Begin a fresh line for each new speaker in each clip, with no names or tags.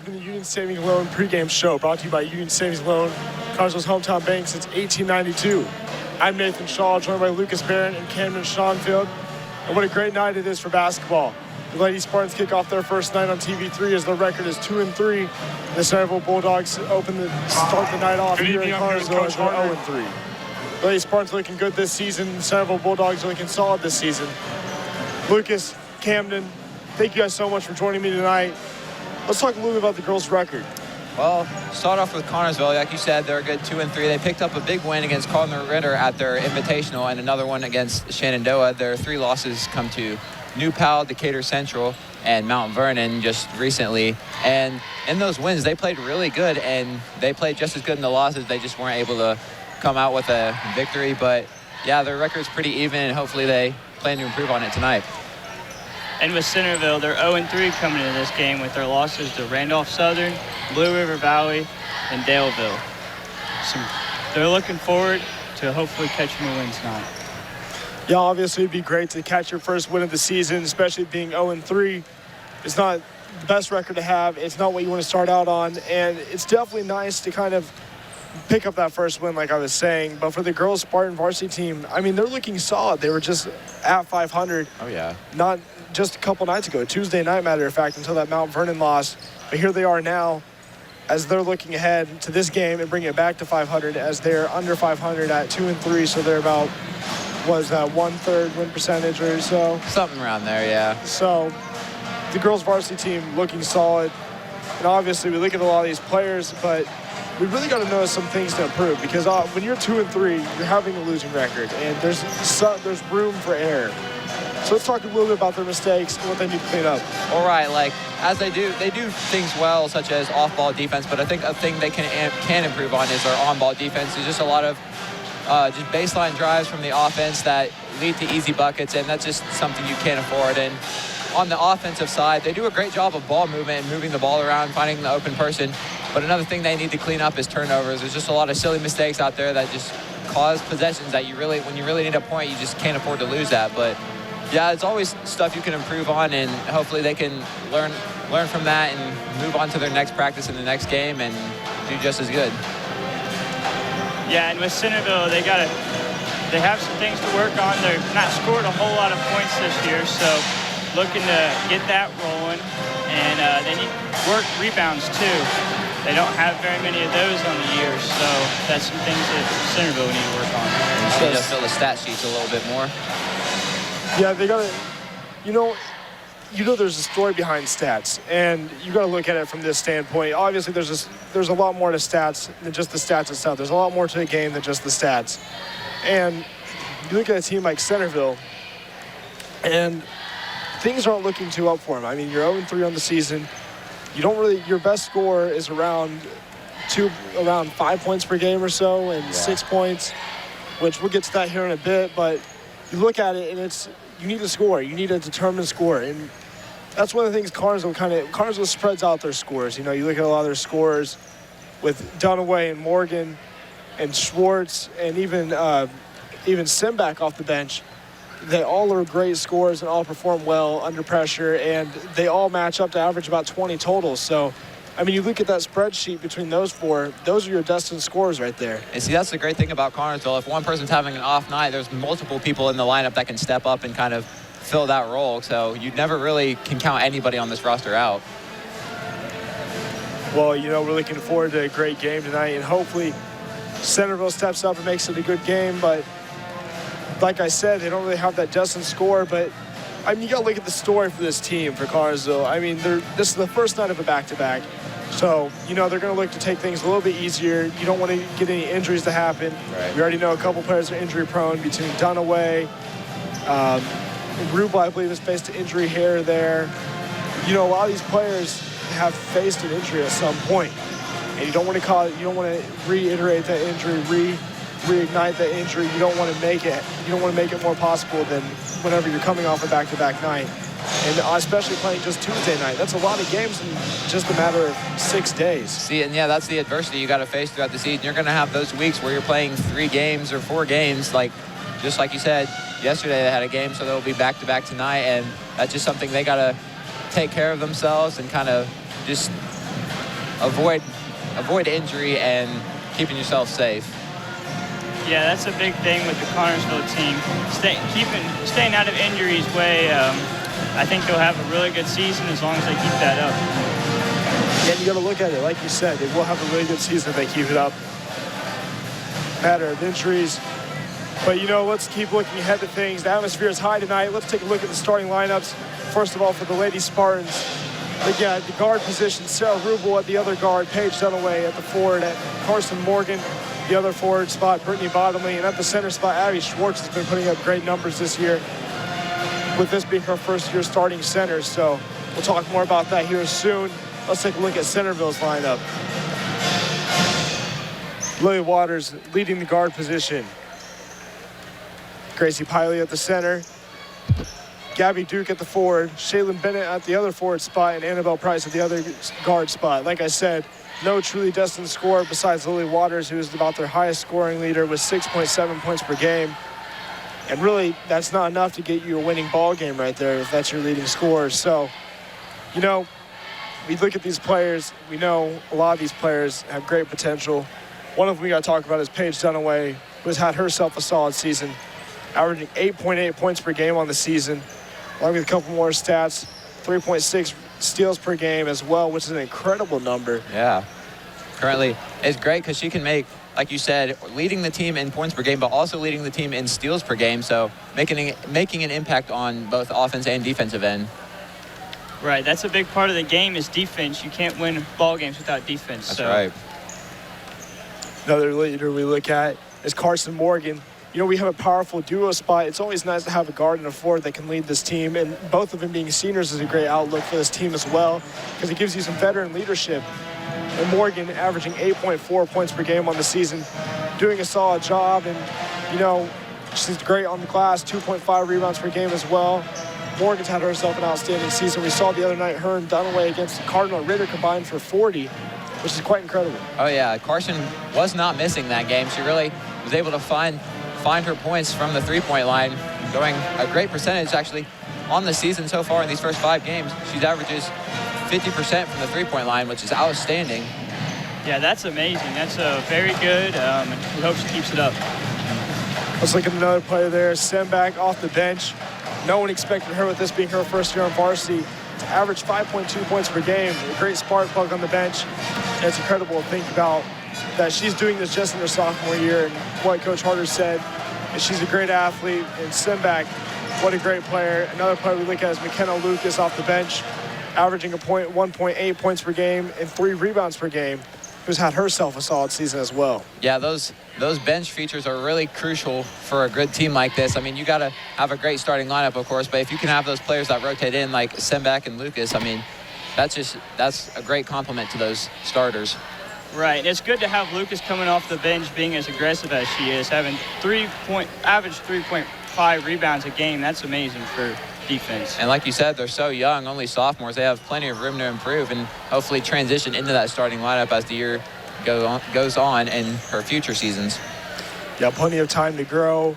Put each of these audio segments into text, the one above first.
welcome to the Union Savings Loan pregame show, brought to you by Union Savings Loan, Carson's hometown bank since 1892. I'm Nathan Shawl, joined by Lucas Barron and Camden Schonfeld. And what a great night it is for basketball. The Lady Spartans kick off their first night on TV3 as their record is 2-3. The Centerville Bulldogs start the night off here in Carson as they're 0-3. The Lady Spartans looking good this season. The Centerville Bulldogs are looking solid this season. Lucas, Camden, thank you guys so much for joining me tonight. Let's talk a little bit about the girls' record.
Well, start off with Connorsville. Like you said, they're a good 2-3. They picked up a big win against Cardinal Ritter at their Invitational and another one against Shenandoah. Their 3 losses come to New Pal, Decatur Central, and Mount Vernon just recently. And in those wins, they played really good, and they played just as good in the losses. They just weren't able to come out with a victory. But, yeah, their record's pretty even, and hopefully they plan to improve on it tonight.
And with Centerville, they're 0-3 coming into this game with their losses to Randolph Southern, Blue River Valley, and Daleville. So they're looking forward to hopefully catching a win tonight.
Yeah, obviously it'd be great to catch your first win of the season, especially being 0-3. It's not the best record to have. It's not what you want to start out on, and it's definitely nice to kind of pick up that first win, like I was saying. But for the girls Spartan varsity team, I mean, they're looking solid. They were just at 500.
Oh, yeah.
Not just a couple nights ago, Tuesday night, matter of fact, until that Mount Vernon loss. But here they are now as they're looking ahead to this game and bringing it back to 500 as they're under 500 at 2-3. So they're about, was that 1/3 win percentage or so?
Something around there, yeah.
So the girls varsity team looking solid. And obviously we look at a lot of these players, but we really got to notice some things to improve because when you're 2-3, you're having a losing record and there's room for error. So let's talk a little bit about their mistakes and what they need to clean up.
All right, like as they do things well, such as off-ball defense. But I think a thing they can improve on is their on-ball defense. There's just a lot of just baseline drives from the offense that lead to easy buckets, and that's just something you can't afford. And on the offensive side, they do a great job of ball movement and moving the ball around, finding the open person. But another thing they need to clean up is turnovers. There's just a lot of silly mistakes out there that just cause possessions that when you really need a point, you just can't afford to lose that. But yeah, it's always stuff you can improve on, and hopefully they can learn from that and move on to their next practice in the next game and do just as good.
Yeah, and with Centerville, they have some things to work on. They're not scored a whole lot of points this year, so looking to get that rolling, and they need work rebounds too. They don't have very many of those on the year, so that's some things that Centerville need to work on.
You just fill the stat sheets a little bit more.
Yeah, they got to, you know there's a story behind stats, and you got to look at it from this standpoint. Obviously, there's a lot more to stats than just the stats itself. There's a lot more to the game than just the stats. And you look at a team like Centerville, and things aren't looking too up for them. I mean, you're 0-3 on the season. Your best score is around 5 points per game or so, and 6 points, which we'll get to that here in a bit. But you look at it, and you need to score. You need a determined score, and that's one of the things Carnesville spreads out their scores. You know, you look at a lot of their scores with Dunaway and Morgan and Schwartz and even Simback off the bench. They all are great scorers and all perform well under pressure, and they all match up to average about 20 totals. So, I mean, you look at that spreadsheet between those 4, those are your destined scores right there.
And see, that's the great thing about Connorsville. If one person's having an off night, there's multiple people in the lineup that can step up and kind of fill that role. So you never really can count anybody on this roster out.
Well, we're looking forward to a great game tonight, and hopefully Centerville steps up and makes it a good game. But like I said, they don't really have that destined score. But I mean, you got to look at the story for this team, for Connorsville. I mean, this is the first night of a back-to-back. So, they're going to look to take things a little bit easier. You don't want to get any injuries to happen.
Right.
We already know a couple players are injury-prone between Dunaway. Rubel, I believe, has faced an injury here or there. A lot of these players have faced an injury at some point. And you don't want to reiterate that injury, reignite that injury. You don't want to make it more possible than whenever you're coming off a back-to-back night. And especially playing just Tuesday night. That's a lot of games in just a matter of 6 days.
See, and yeah, that's the adversity you got to face throughout the season. You're going to have those weeks where you're playing 3 games or 4 games. Just like you said, yesterday they had a game, so they'll be back-to-back tonight. And that's just something they got to take care of themselves and kind of just avoid injury and keeping yourself safe.
Yeah, that's a big thing with the Connersville team. Staying out of injuries way, I think they'll have a really good season as long as they keep that up.
And you got to look at it, like you said, they will have a really good season if they keep it up. Matter of injuries. But, let's keep looking ahead to things. The atmosphere is high tonight. Let's take a look at the starting lineups. First of all, for the Lady Spartans, again, at the guard position, Sarah Rubel at the other guard, Paige Dunaway at the forward, at Carson Morgan, the other forward spot, Brittany Bottomley, and at the center spot, Abby Schwartz has been putting up great numbers this year, with this being her first year starting center. So we'll talk more about that here soon. Let's take a look at Centerville's lineup. Lily Waters leading the guard position. Gracie Piley at the center. Gabby Duke at the forward. Shaylin Bennett at the other forward spot, and Annabelle Price at the other guard spot. Like I said, no truly destined scorer besides Lily Waters, who is about their highest scoring leader with 6.7 points per game. And really, that's not enough to get you a winning ball game right there if that's your leading scorer. So, we look at these players. We know a lot of these players have great potential. One of them we got to talk about is Paige Dunaway, who has had herself a solid season, averaging 8.8 points per game on the season, along with a couple more stats, 3.6 steals per game as well, which is an incredible number.
Yeah. Currently, it's great because she can make, like you said, leading the team in points per game, but also leading the team in steals per game, so making an impact on both offense and defensive end.
Right, that's a big part of the game is defense. You can't win ball games without defense.
That's right.
Another leader we look at is Carson Morgan. We have a powerful duo spot. It's always nice to have a guard and a forward that can lead this team, and both of them being seniors is a great outlook for this team as well, because it gives you some veteran leadership. And Morgan averaging 8.4 points per game on the season, doing a solid job, and she's great on the glass, 2.5 rebounds per game as well. Morgan's had herself an outstanding season. We saw the other night her and Dunaway against Cardinal Ritter combined for 40, which is quite incredible.
Oh yeah, Carson was not missing that game. She really was able to find her points from the three-point line, going a great percentage actually on the season so far in these first 5 games. She averages 50% from the three-point line, which is outstanding.
Yeah, that's amazing. That's very good, and we hope she keeps it up.
Let's look at another player there, Simback off the bench. No one expected her, with this being her first year on varsity, to average 5.2 points per game. A great spark plug on the bench. And it's incredible to think about that she's doing this just in her sophomore year, and what Coach Harder said is she's a great athlete. And Simback, what a great player. Another player we look at is McKenna Lucas off the bench, averaging 1.8 points per game and 3 rebounds per game, who's had herself a solid season as well.
Yeah, those bench features are really crucial for a good team like this. I mean, you got to have a great starting lineup, of course, but if you can have those players that rotate in like Simback and Lucas, I mean, that's a great compliment to those starters.
Right, and it's good to have Lucas coming off the bench being as aggressive as she is, having average 3.5 rebounds a game. That's amazing for defense.
And like you said, they're so young, only sophomores. They have plenty of room to improve and hopefully transition into that starting lineup as the year goes on in her future seasons.
Yeah, plenty of time to grow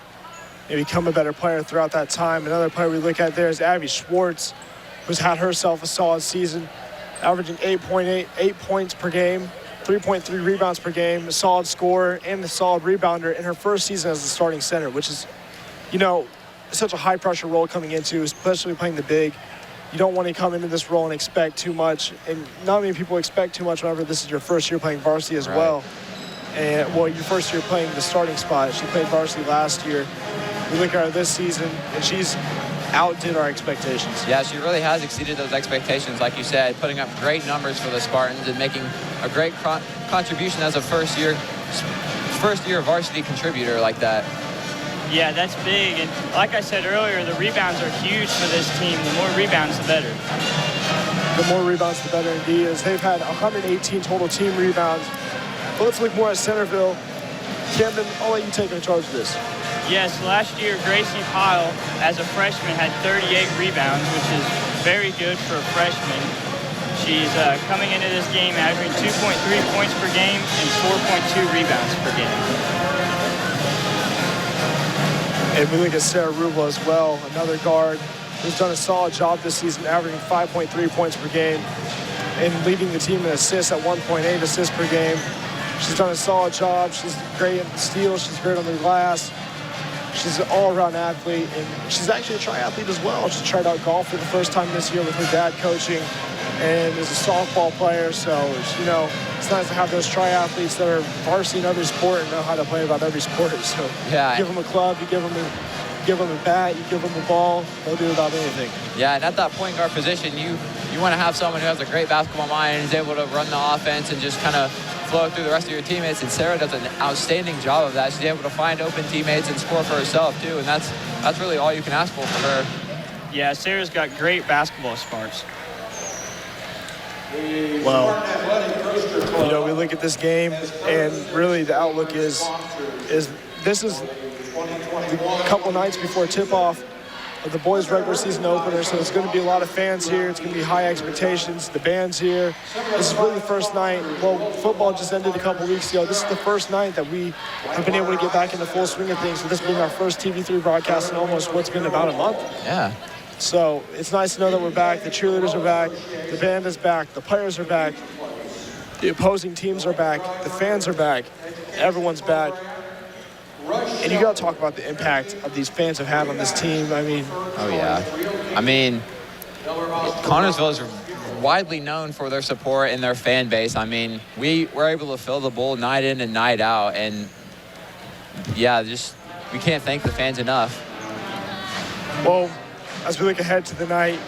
and become a better player throughout that time. Another player we look at there is Abby Schwartz, who's had herself a solid season, averaging 8 points per game, 3.3 rebounds per game, a solid scorer and a solid rebounder in her first season as the starting center, which is, such a high-pressure role coming into, especially playing the big. You don't want to come into this role and expect too much, and not many people expect too much whenever this is your first year playing varsity as well. And, your first year playing the starting spot. She played varsity last year. We look at her this season, and she's outdid our expectations.
Yeah, she really has exceeded those expectations, like you said, putting up great numbers for the Spartans and making a great contribution as a first-year varsity contributor like that.
Yeah, that's big. And like I said earlier, the rebounds are huge for this team. The more rebounds, the better.
The more rebounds, the better indeed, as they've had 118 total team rebounds. But let's look more at Centerville. Camden, I'll let you take charge of this.
Yes, last year, Gracie Pyle, as a freshman, had 38 rebounds, which is very good for a freshman. She's coming into this game averaging 2.3 points per game and 4.2 rebounds per game.
And we look at Sarah Rubel as well, another guard who's done a solid job this season, averaging 5.3 points per game and leading the team in assists at 1.8 assists per game. She's done a solid job. She's great at the steals. She's great on the glass. She's an all-around athlete, and she's actually a triathlete as well. She tried out golf for the first time this year with her dad coaching, and is a softball player. So, you know, it's nice to have those triathletes that are varsity in every sport and know how to play about every sport. So,
yeah,
you give them a club, you give them a bat, you give them a ball, they'll do about anything.
Yeah, and at that point guard position, you want to have someone who has a great basketball mind and is able to run the offense and just kind of flow through the rest of your teammates, and Sarah does an outstanding job of that. She's able to find open teammates and score for herself too, and that's really all you can ask for her.
Yeah, Sarah's got great basketball smarts.
Well, you know, we look at this game, and really the outlook is this is a couple nights before tip-off of the boys' regular season opener, so there's going to be a lot of fans here. It's going to be high expectations. The band's here. This is really the first night. Well, football just ended a couple weeks ago. This is the first night that we have been able to get back in the full swing of things. So this being our first TV3 broadcast in almost what's been about a month.
Yeah.
So it's nice to know that we're back. The cheerleaders are back. The band is back. The players are back. The opposing teams are back. The fans are back. Everyone's back. And you got to talk about the impact of these fans have had on this team. I mean,
oh yeah. I mean, Connersville is widely known for their support and their fan base. I mean, we were able to fill the bowl night in and night out, and yeah, just we can't thank the fans enough.
Well, as we look ahead to the night,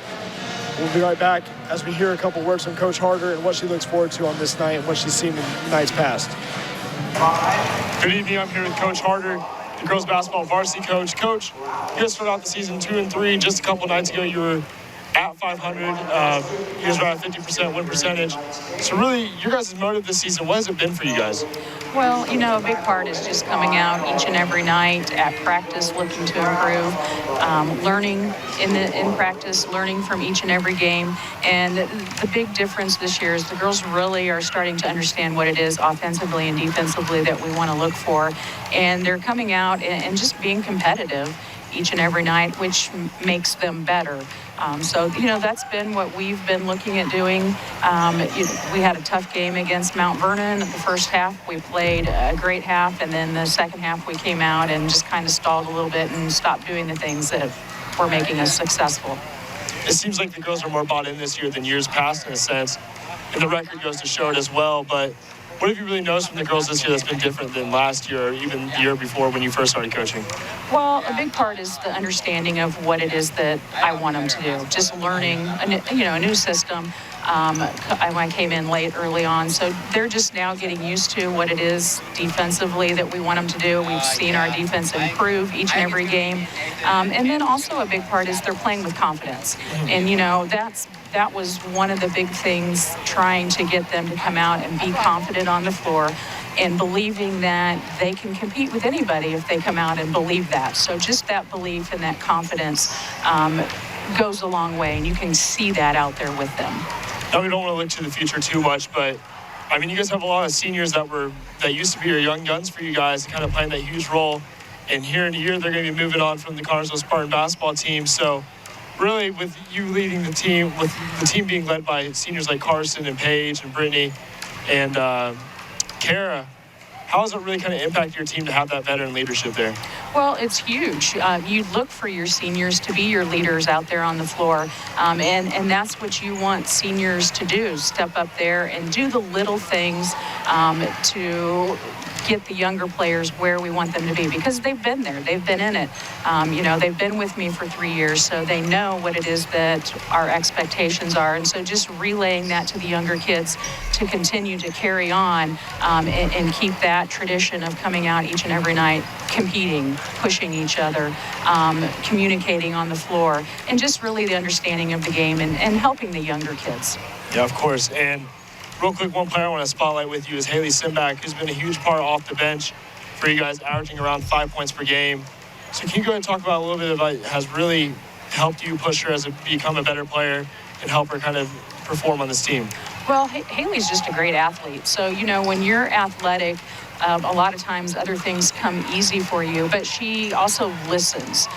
we'll be right back as we hear a couple words from Coach Harder and what she looks forward to on this night and what she's seen in nights past. Good evening. I'm here with Coach Harder, the girls basketball varsity coach. Coach, you guys started out the season 2-3. Just a couple nights ago, you were at 500. You guys were at 50% win percentage. So really, your guys' motive this season, what has it been for you guys?
Well, you know, a big part is just coming out each and every night at practice, looking to improve, learning in practice, learning from each and every game. And the big difference this year is the girls really are starting to understand what it is offensively and defensively that we want to look for. And they're coming out and just being competitive each and every night, which makes them better. So, you know, that's been what we've been looking at doing. We had a tough game against Mount Vernon. The first half, we played a great half, and then the second half, we came out and just kind of stalled a little bit and stopped doing the things that were making us successful.
It seems like the girls are more bought in this year than years past, in a sense, and the record goes to show it as well. But what have you really noticed from the girls this year that's been different than last year or even the year before when you first started coaching?
Well, a big part is the understanding of what it is that I want them to do. Just learning, a new system. I came in late early on, so they're just now getting used to what it is defensively that we want them to do. We've seen our defense improve each and every game. And then also a big part is they're playing with confidence. And, you know, that was one of the big things, trying to get them to come out and be confident on the floor and believing that they can compete with anybody if they come out and believe that. So just that belief and that confidence goes a long way, and you can see that out there with them.
Now, we don't want to look to the future too much, but I mean, you guys have a lot of seniors that used to be your young guns for you guys, kind of playing that huge role. And here in a year, they're going to be moving on from the Connersville Spartan basketball team. So really, with you leading the team, with the team being led by seniors like Carson and Paige and Brittany and Kara, how does it really kind of impact your team to have that veteran leadership there?
Well, it's huge. You look for your seniors to be your leaders out there on the floor, and that's what you want seniors to do, step up there and do the little things to get the younger players where we want them to be, because they've been there, they've been in it. They've been with me for 3 years, so they know what it is that our expectations are. And so just relaying that to the younger kids to continue to carry on and keep that tradition of coming out each and every night, competing, pushing each other, communicating on the floor, and just really the understanding of the game and helping the younger kids.
Yeah, of course. And real quick, one player I want to spotlight with you is Haley Simback, who's been a huge part off the bench for you guys, averaging around 5 points per game. So can you go ahead and talk about a little bit about has really helped you push her as become a better player and help her kind of perform on this team?
Well, Haley's just a great athlete. So, when you're athletic, a lot of times other things come easy for you, but she also listens.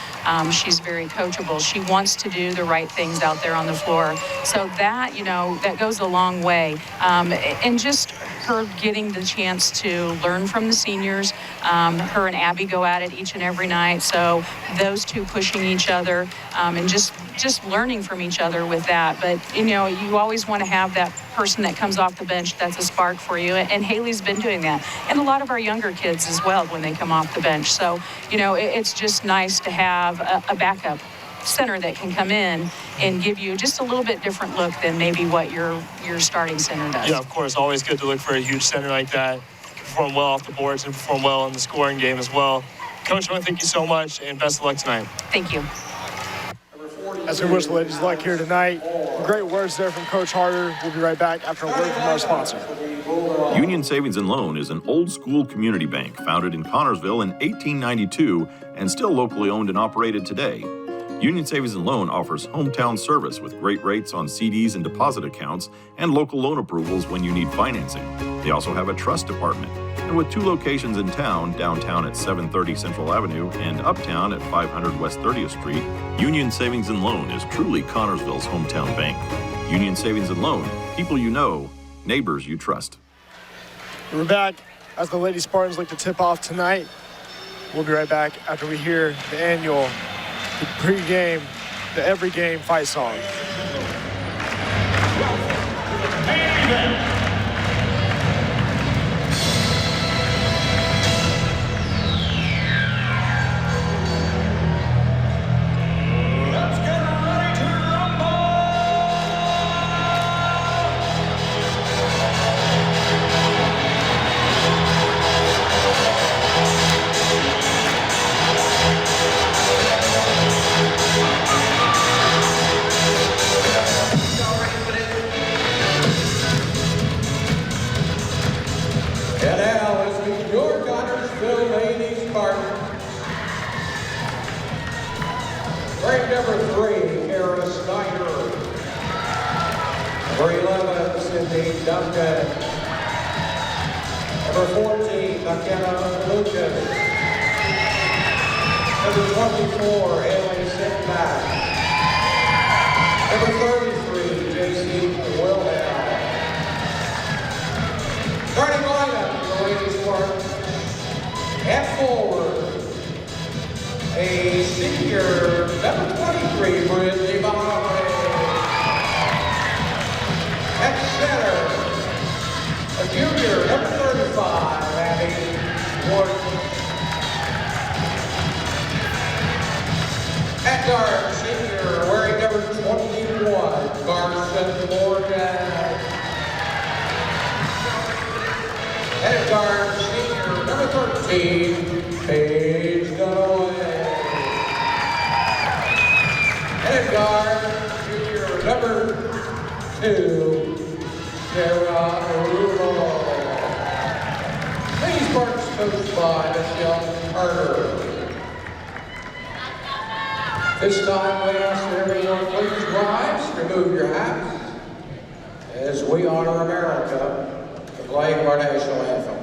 She's very coachable. She wants to do the right things out there on the floor. So that, that goes a long way. And just her getting the chance to learn from the seniors. Her and Abby go at it each and every night. So those two pushing each other and just learning from each other with that. But, you always want to have that person that comes off the bench that's a spark for you. And Haley's been doing that. And a lot of our younger kids as well when they come off the bench. So, it's just nice to have a backup center that can come in and give you just a little bit different look than maybe what your starting center does.
Yeah, of course. Always good to look for a huge center like that. Perform well off the boards and perform well in the scoring game as well. Coach, I want to thank you so much and best of luck tonight.
Thank you.
As we wish the ladies luck here tonight. Great words there from Coach Harder. We'll be right back after a word from our sponsor.
Union Savings and Loan is an old-school community bank founded in Connorsville in 1892 and still locally owned and operated today. Union Savings and Loan offers hometown service with great rates on CDs and deposit accounts and local loan approvals when you need financing. They also have a trust department. And with 2 locations in town, downtown at 730 Central Avenue and uptown at 500 West 30th Street, Union Savings and Loan is truly Connorsville's hometown bank. Union Savings and Loan, people you know, neighbors you trust.
We're back as the Lady Spartans look to tip off tonight. We'll be right back after we hear the annual, the pregame, the every game fight song.
And now is the your Connorsville Lady Spartan. Grade number 3, Kara Snyder. Number 11, Cindy Duncan. Number 14, McKenna Lucas. Number 24, Haley Simback. Number 33, JC Wilhelm. Starting lineup for the Lady Spartans. At forward, a senior, number 23, Brittany Bonaway. At center, a junior, number 35, Abby Wharton. At guard, senior, wearing number 21, Carson Morgan. At guard, senior, number 13, Paige Dunaway. At guard, junior, number 2, Sarah Rulo. Lady Spartans coached by Michelle Carter. This time we ask that everyone please rise, remove your hats, as we honor America. Playing our national anthem.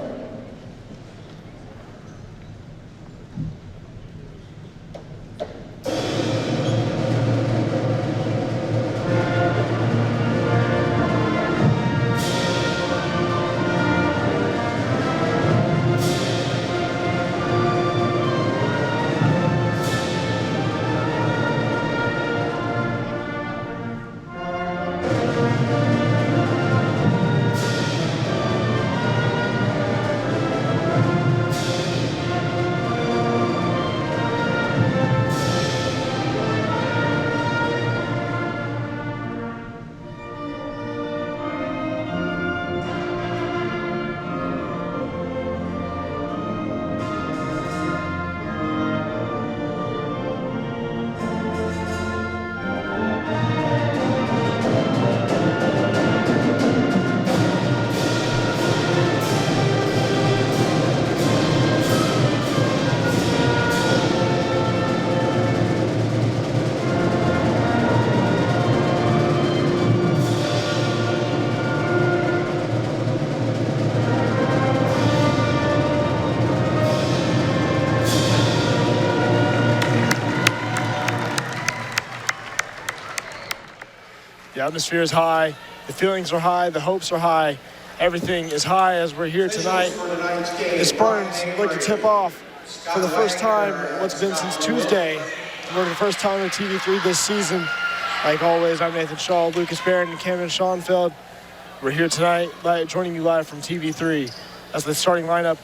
The atmosphere is high. The feelings are high. The hopes are high. Everything is high as we're here tonight. The Spartans look to tip off for the first time, what's been since Tuesday. For the first time on TV3 this season. Like always, I'm Nathan Shawl, Lucas Barron, and Camden Schonfeld. We're here tonight, joining you live from TV3 as the starting lineup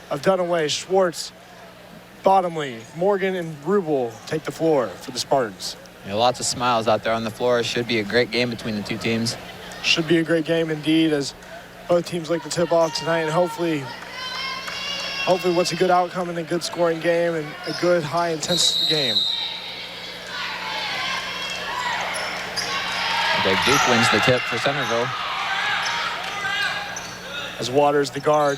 of Dunaway, Schwartz, Bottomley, Morgan, and Rubel take the floor for the Spartans.
Yeah, lots of smiles out there on the floor. Should be a great game between the two teams.
Should be a great game indeed, as both teams like to tip off tonight, and hopefully what's a good outcome and a good scoring game and a good high-intense game.
Okay, Duke wins the tip for Centerville.
As Waters, the guard,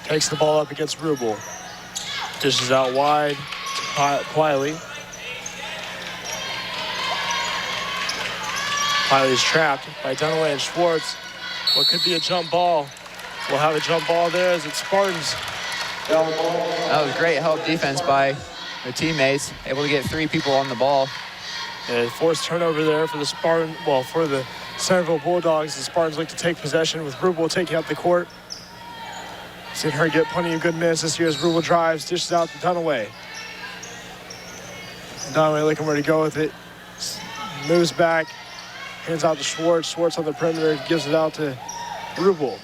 takes the ball up against Rubel. Dishes out wide to Piley. Piley's trapped by Dunaway and Schwartz. What could be a jump ball. We'll have a jump ball there as it's Spartans.
That was great help defense by their teammates, able to get 3 people on the ball.
A forced turnover there for the for the Centerville Bulldogs. The Spartans look to take possession with Rubel taking up the court. Seen her get plenty of good minutes this year as Rubel drives, dishes out to Dunaway. Dunaway looking where to go with it. Moves back, hands out to Schwartz. Schwartz on the perimeter, gives it out to Rubel.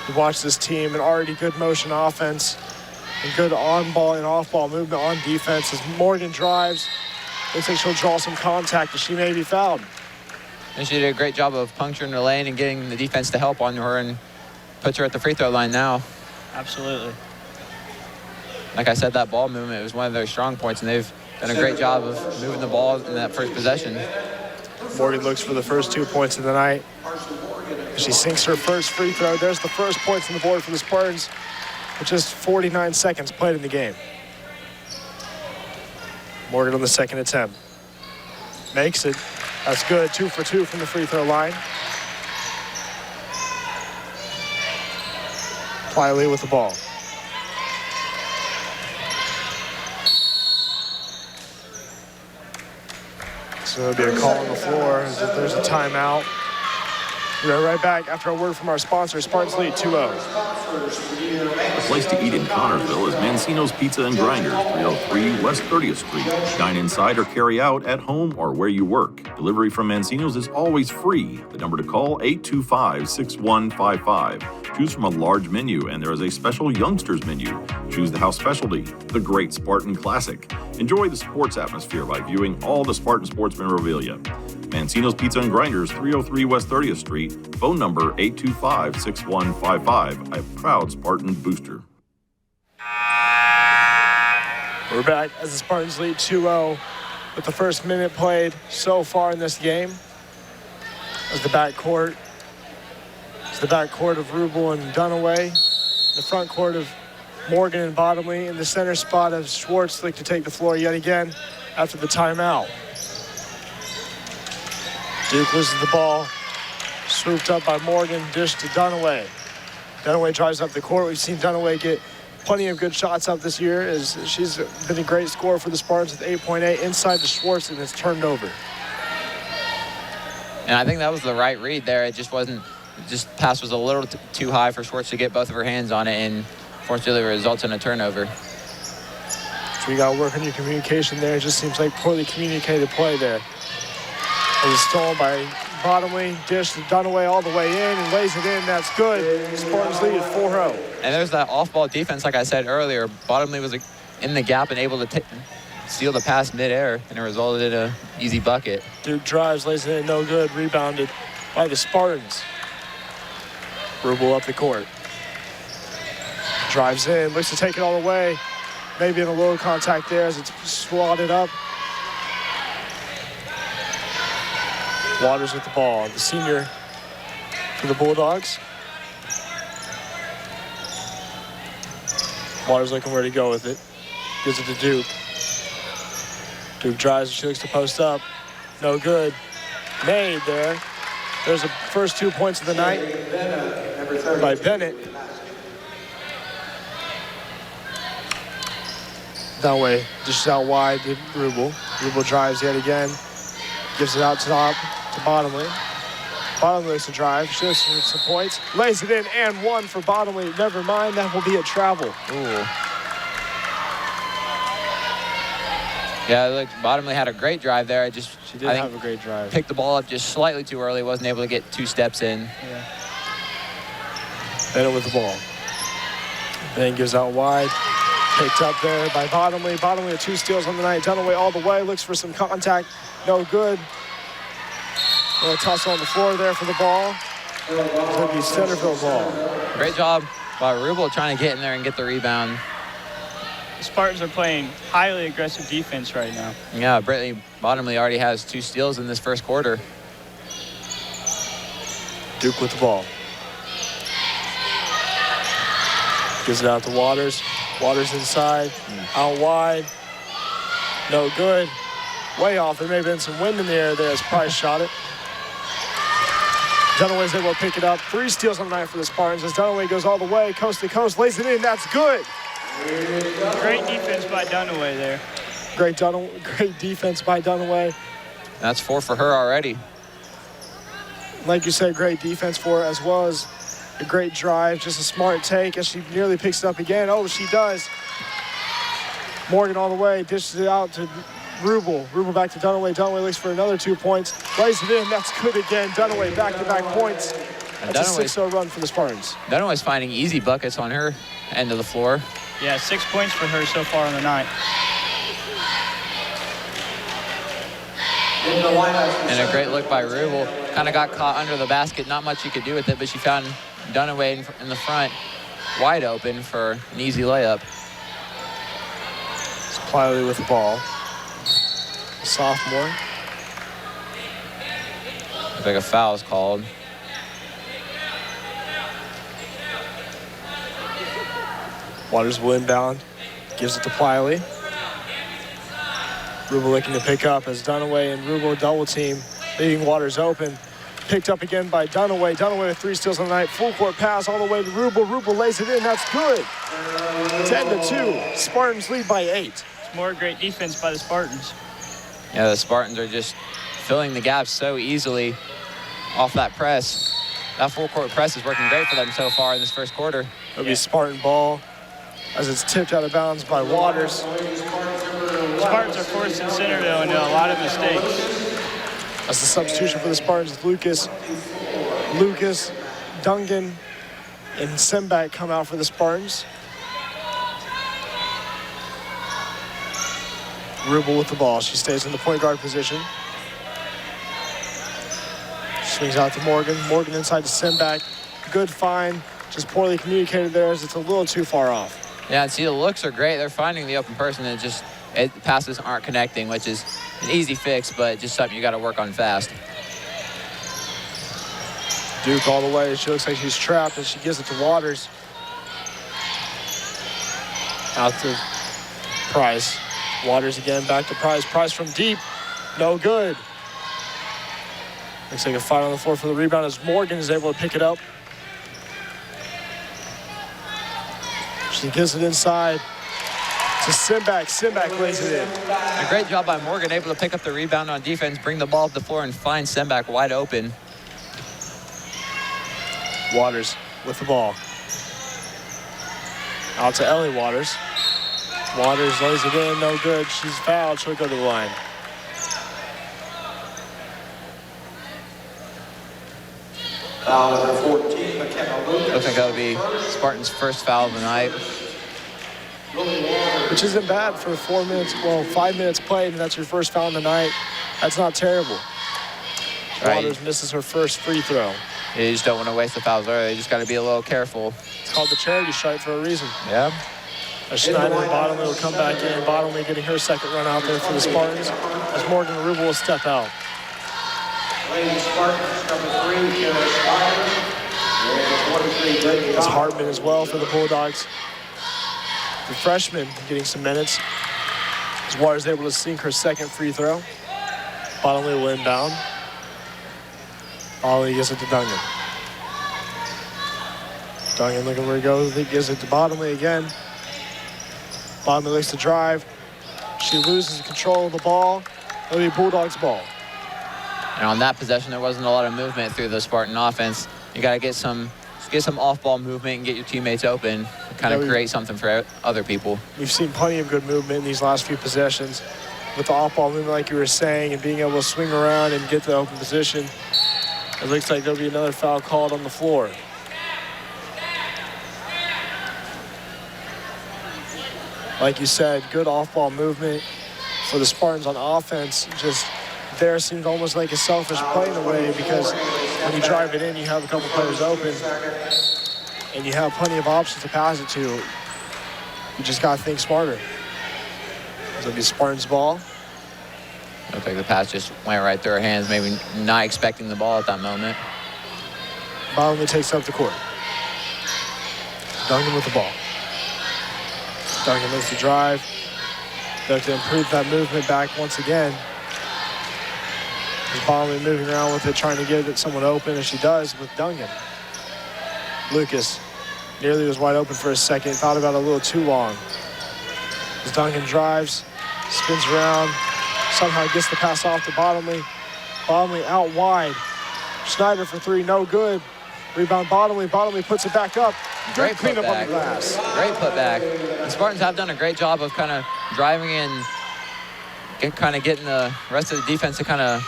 You watch this team, an already good motion offense and good on-ball and off-ball movement on defense as Morgan drives. Looks like she'll draw some contact, but she may be fouled.
And she did a great job of puncturing the lane and getting the defense to help on her and puts her at the free throw line now.
Absolutely.
Like I said, that ball movement was one of their strong points, and they've done a great job of moving the ball in that first possession.
Morgan looks for the first 2 points of the night. She sinks her first free throw. There's the first points on the board for the Spartans with just 49 seconds played in the game. Morgan on the second attempt. Makes it. That's good. 2 for 2 from the free throw line. Piley with the ball. So there'll be a call on the floor. There's a timeout. We're right back after a word from our sponsor, Spartans lead 2-0.
The place to eat in Connorsville is Mancino's Pizza and Grinders, 303 West 30th Street. Dine inside or carry out at home or where you work. Delivery from Mancino's is always free. The number to call, 825-6155. Choose from a large menu, and there is a special youngsters menu. Choose the house specialty, the Great Spartan Classic. Enjoy the sports atmosphere by viewing all the Spartan sports memorabilia. Mancino's Pizza and Grinders, 303 West 30th Street. Phone number 825-6155. A proud Spartan booster.
We're back as the Spartans lead 2-0 with the first minute played so far in this game. As the backcourt of Rubel and Dunaway. The front court of Morgan and Bottomley. In the center spot of Schwartz look to take the floor yet again after the timeout. Duke loses the ball. Swooped up by Morgan, dish to Dunaway. Dunaway drives up the court. We've seen Dunaway get plenty of good shots up this year as she's been a great scorer for the Spartans with 8.8 inside to Schwartz, and it's turned over.
And I think that was the right read there. It just wasn't, pass was a little too high for Schwartz to get both of her hands on it, and fortunately results in a turnover.
So you got to work on your communication there. It just seems like poorly communicated play there. It was stolen by Bottomley, dish to Dunaway all the way in and lays it in. That's good. Spartans lead at 4-0.
And there's that off-ball defense, like I said earlier. Bottomley was in the gap and able to steal the pass midair, and it resulted in an easy bucket.
Duke drives, lays it in, no good. Rebounded by the Spartans. Rubel up the court. Drives in, looks to take it all the way. Maybe in a little contact there as it's swatted up. Waters with the ball, the senior for the Bulldogs. Waters looking where to go with it. Gives it to Duke. Duke drives, she looks to post up. No good. Made there. There's the first 2 points of the night by Bennett. That way, dishes out wide to Rubel. Rubel drives yet again. Gives it out to Bottomley. Bottomley looks to drive. She looks for some points. Lays it in and one for Bottomley. Never mind, that will be a travel.
Ooh. Yeah, look, Bottomley had a great drive there.
She did have a great drive.
Picked the ball up just slightly too early. Wasn't able to get 2 steps in.
Yeah. Bennett with the ball. Then gives out wide. Picked up there by Bottomley. Bottomley with 2 steals on the night. Dunaway all the way. Looks for some contact. No good. A little tussle on the floor there for the ball. It'll be Centerville ball.
Great job by Rubel trying to get in there and get the rebound.
The Spartans are playing highly aggressive defense right now.
Yeah, Brittany Bottomley already has 2 steals in this first quarter.
Duke with the ball. Gives it out to Waters. Waters inside. Out wide. No good. Way off. There may have been some wind in the air there as Price shot it. Dunaway's able to pick it up. 3 steals on the night for the Spartans as Dunaway goes all the way, coast to coast, lays it in. That's good.
Great defense by Dunaway there.
Great defense by Dunaway.
That's 4 for her already.
Like you said, great defense for her, as well as a great drive. Just a smart take as she nearly picks it up again. Oh, she does. Morgan all the way, dishes it out to Rubel. Rubel back to Dunaway. Dunaway looks for another 2 points. Lays it in. That's good again. Dunaway back-to-back points. That's a 6-0 run for the Spartans.
Dunaway's finding easy buckets on her end of the floor.
Yeah, 6 points for her so far on the night.
And a great look by Rubel. Kind of got caught under the basket. Not much you could do with it, but she found Dunaway in the front wide open for an easy layup.
It's Pliley with the ball. A sophomore.
Looks like a foul is called.
Waters will inbound. Gives it to Pliley. Rubel looking to pick up as Dunaway and Rubel double team, leaving Waters open. Picked up again by Dunaway. Dunaway with 3 steals on the night. Full court pass all the way to Rubel. Rubel lays it in. That's good. 10-2. Spartans lead by 8.
It's more great defense by the Spartans.
Yeah, the Spartans are just filling the gaps so easily off that press. That full court press is working great for them so far in this first quarter.
It'll be Spartan ball as it's tipped out of bounds by Waters.
Spartans are forcing Centerville into a lot of mistakes.
That's the substitution for the Spartans. Lucas, Dungan, and Simback come out for the Spartans. Rubel with the ball. She stays in the point guard position. Swings out to Morgan. Morgan inside to Simback. Good find. Just poorly communicated there as it's a little too far off.
Yeah, and see, the looks are great. They're finding the open person, and passes aren't connecting, which is an easy fix, but just something you got to work on fast.
Duke all the way. She looks like she's trapped, and she gives it to Waters. Out to Price. Waters again, back to Price. Price from deep. No good. Looks like a fight on the floor for the rebound as Morgan is able to pick it up. She gives it inside to Simback. Simback lays it in.
A great job by Morgan, able to pick up the rebound on defense, bring the ball up the floor, and find Simback wide open.
Waters with the ball. Out to Ellie Waters. Waters lays it in, no good. She's fouled, she'll go to the line.
Foul number 14, McKenna Lucas.
Looks like that'll be Spartan's first foul of the night.
Which isn't bad for 4 minutes, 5 minutes played, and that's your first foul of the night. That's not terrible.
Right.
Waters misses her first free throw.
You just don't want to waste the fouls early. You just got to be a little careful.
It's called the charity stripe for a reason.
Yeah.
As Schneider and Bottomley will come back in. Bottomley getting her second run out there for the Spartans. As Morgan and Rubel will step out.
Ladies Spartans, number 3, Kinney.
It's Hartman as well for the Bulldogs. The freshman getting some minutes. As Waters able to sink her second free throw. Bottomley will inbound. Ollie gives it to Dungan. Dungan looking where he goes. He gives it to Bottomley again. Bottomley looks to drive. She loses control of the ball. It'll be Bulldogs ball.
And on that possession, there wasn't a lot of movement through the Spartan offense. You got to get some off-ball movement and get your teammates open, kind of create something for other people.
We've seen plenty of good movement in these last few possessions with the off-ball movement, like you were saying, and being able to swing around and get the open position. It looks like there'll be another foul called on the floor. Like you said, good off-ball movement for the Spartans on offense. Just there seems almost like a selfish play in a way, because when you drive it in, you have a couple players open, and you have plenty of options to pass it to. You just got to think smarter. It'll be Spartans' ball.
Looks like the pass just went right through our hands, maybe not expecting the ball at that moment.
Bottomley takes up the court. Duncan with the ball. Duncan looks to drive. They have to improve that movement back once again. Bottomley moving around with it, trying to get someone open, and she does with Duncan. Lucas nearly was wide open for a second, thought about it a little too long. As Duncan drives, spins around, somehow gets the pass off to Bottomley. Bottomley out wide. Schneider for three, no good. Rebound Bottomley. Bottomley puts it back up.
Great
cleanup on the
putback.
glass.
Great putback. The Spartans have done a great job of kind of driving in, kind of getting the rest of the defense to kind of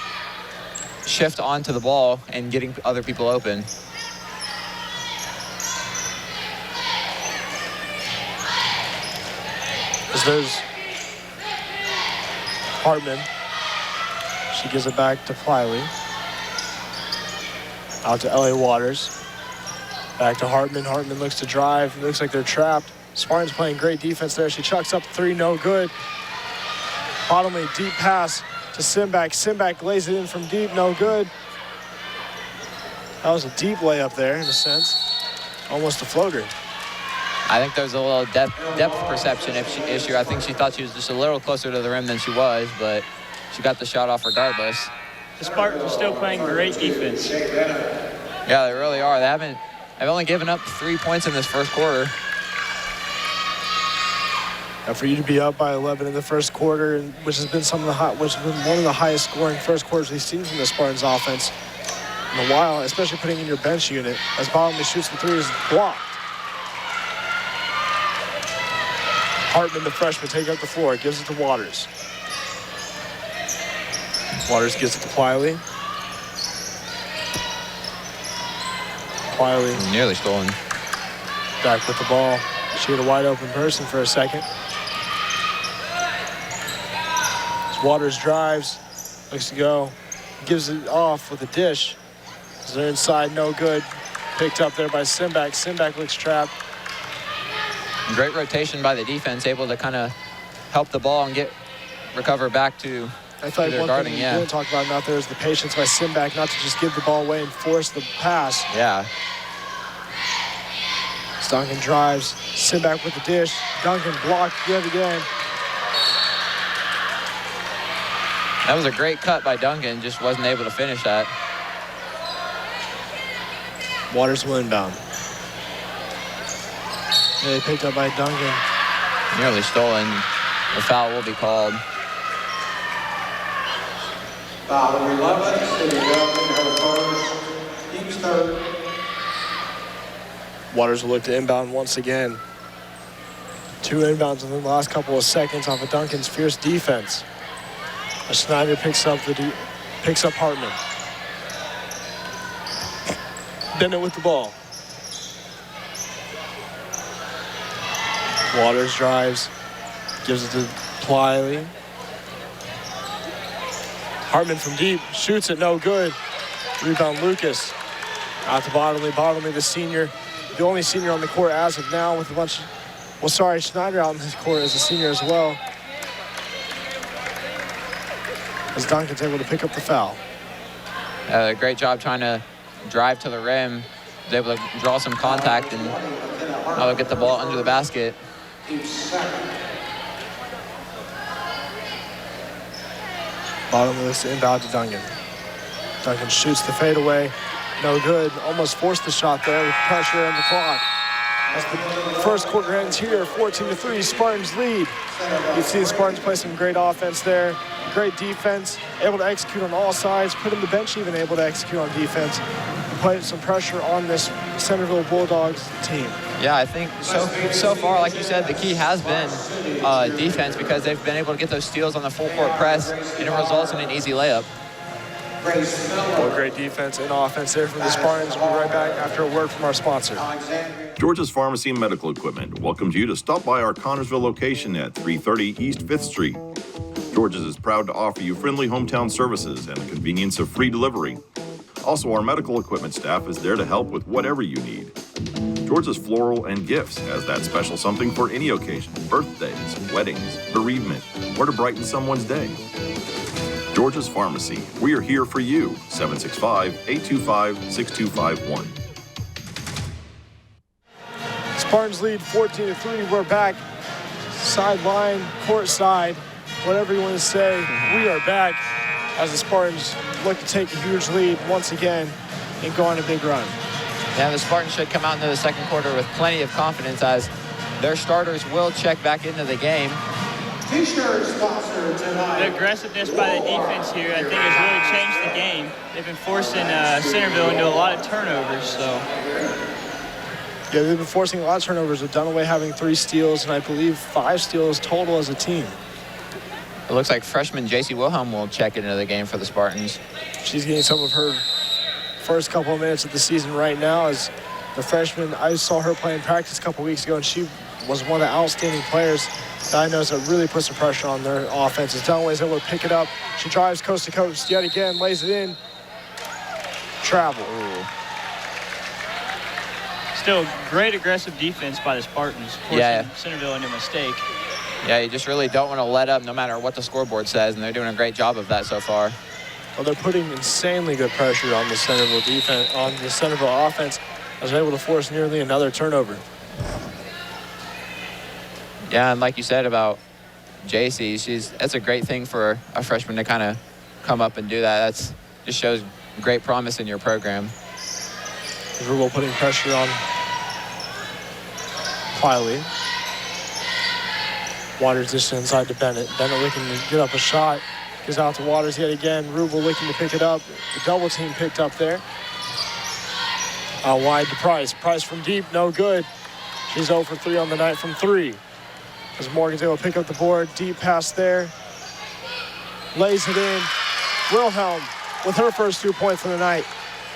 shift onto the ball and getting other people open.
As there's Hartman. She gives it back to Pliley. Out to L.A. Waters. Back to Hartman. Hartman looks to drive. It looks like they're trapped. Spartans playing great defense there. She chucks up three, no good. Bottomley, deep pass to Simback. Simback lays it in from deep, no good. That was a deep layup there, in a sense. Almost a floater.
I think there's a little depth perception issue. I think she thought she was just a little closer to the rim than she was, but she got the shot off regardless.
The Spartans are still playing great defense.
Yeah, they really are. They've only given up 3 points in this first quarter.
And for you to be up by 11 in the first quarter, which has been one of the highest scoring first quarters we've seen from the Spartans offense in a while, especially putting in your bench unit. As Bottomley shoots the three, is blocked. Hartman, the freshman, take up the floor, gives it to Waters. Waters gives it to Pliley. Pliley
Nearly stolen.
back with the ball. She had a wide open person for a second. As Waters drives, looks to go, gives it off with a dish. As they're inside, no good. Picked up there by Simback. Simback looks trapped.
Great rotation by the defense, able to kind of help the ball and recover back to
I thought
their
one
guarding.
thing you didn't talk about enough there is the patience by Simback not to just give the ball away and force the pass.
Yeah.
Duncan drives. Simback with the dish. Duncan blocked yet again.
That was a great cut by Duncan, just wasn't able to finish that.
Waters will inbound. They picked up by Duncan.
Nearly stolen. The foul will be called.
Foul number 11, City Duncan, her first, team's third.
Waters will look to inbound once again. 2 inbounds in the last couple of seconds off of Duncan's fierce defense. As Schneider picks up Hartman. Bennett with the ball. Waters drives, gives it to Pliley. Hartman from deep, shoots it, no good. Rebound Lucas. Out to Bottomley. Bottomley, the senior, the only senior on the court as of now with a bunch of, Schneider out in the court as a senior as well. As Duncan's able to pick up the foul.
Great job trying to drive to the rim. Was able to draw some contact and now they'll get the ball under the basket.
Bottomley looks to inbound to Duncan. Duncan shoots the fadeaway. No good. Almost forced the shot there with pressure on the clock. As the first quarter ends here, 14-3, Spartans lead. You see the Spartans play some great offense there, great defense, able to execute on all sides, put in the bench even able to execute on defense, and put some pressure on this Centerville Bulldogs team.
Yeah, I think so far, like you said, the key has been defense, because they've been able to get those steals on the full court press, and it results in an easy layup.
Well, great defense and offense there from the Spartans. We'll be right back after a word from our sponsor.
George's Pharmacy and Medical Equipment welcomes you to stop by our Connersville location at 330 East 5th Street. George's is proud to offer you friendly hometown services and the convenience of free delivery. Also, our medical equipment staff is there to help with whatever you need. George's Floral and Gifts has that special something for any occasion: birthdays, weddings, bereavement, or to brighten someone's day. George's Pharmacy, we are here for you. 765-825-6251.
Spartans lead 14-3. We're back sideline, court side, whatever you want to say. We are back as the Spartans look to take a huge lead once again and go on a big run.
Yeah, the Spartans should come out into the second quarter with plenty of confidence, as their starters will check back into the game.
T-shirt sponsor tonight.
The aggressiveness by the defense here, I think, has really changed the game. They've been forcing Centerville into a lot of turnovers, so.
Yeah, they've been forcing a lot of turnovers, with Dunaway having 3 steals and I believe 5 steals total as a team.
It looks like freshman J.C. Wilhelm will check into the game for the Spartans.
She's getting some of her first couple of minutes of the season right now as the freshman. I saw her play in practice a couple weeks ago, and she was one of the outstanding players that I noticed that really puts some pressure on their offense. As Dunaway's able to pick it up. She drives coast to coast yet again, lays it in. Travel.
Ooh.
Still great aggressive defense by the Spartans, forcing Centerville into a mistake.
Yeah, you just really don't want to let up no matter what the scoreboard says, and they're doing a great job of that so far.
Well, they're putting insanely good pressure on the Centerville defense, on the Centerville offense, as they're able to force nearly another turnover.
Yeah, and like you said about JC, that's a great thing for a freshman to kind of come up and do that. That's just shows great promise in your program.
Rubel putting pressure on Wiley. Waters just inside to Bennett. Bennett looking to get up a shot. Goes out to Waters yet again. Rubel looking to pick it up. The double team picked up there. Out wide to Price. Price from deep, no good. She's 0 for 3 on the night from 3. As Morgan's able to pick up the board. Deep pass there. Lays it in. Wilhelm with her first 2 points of the night.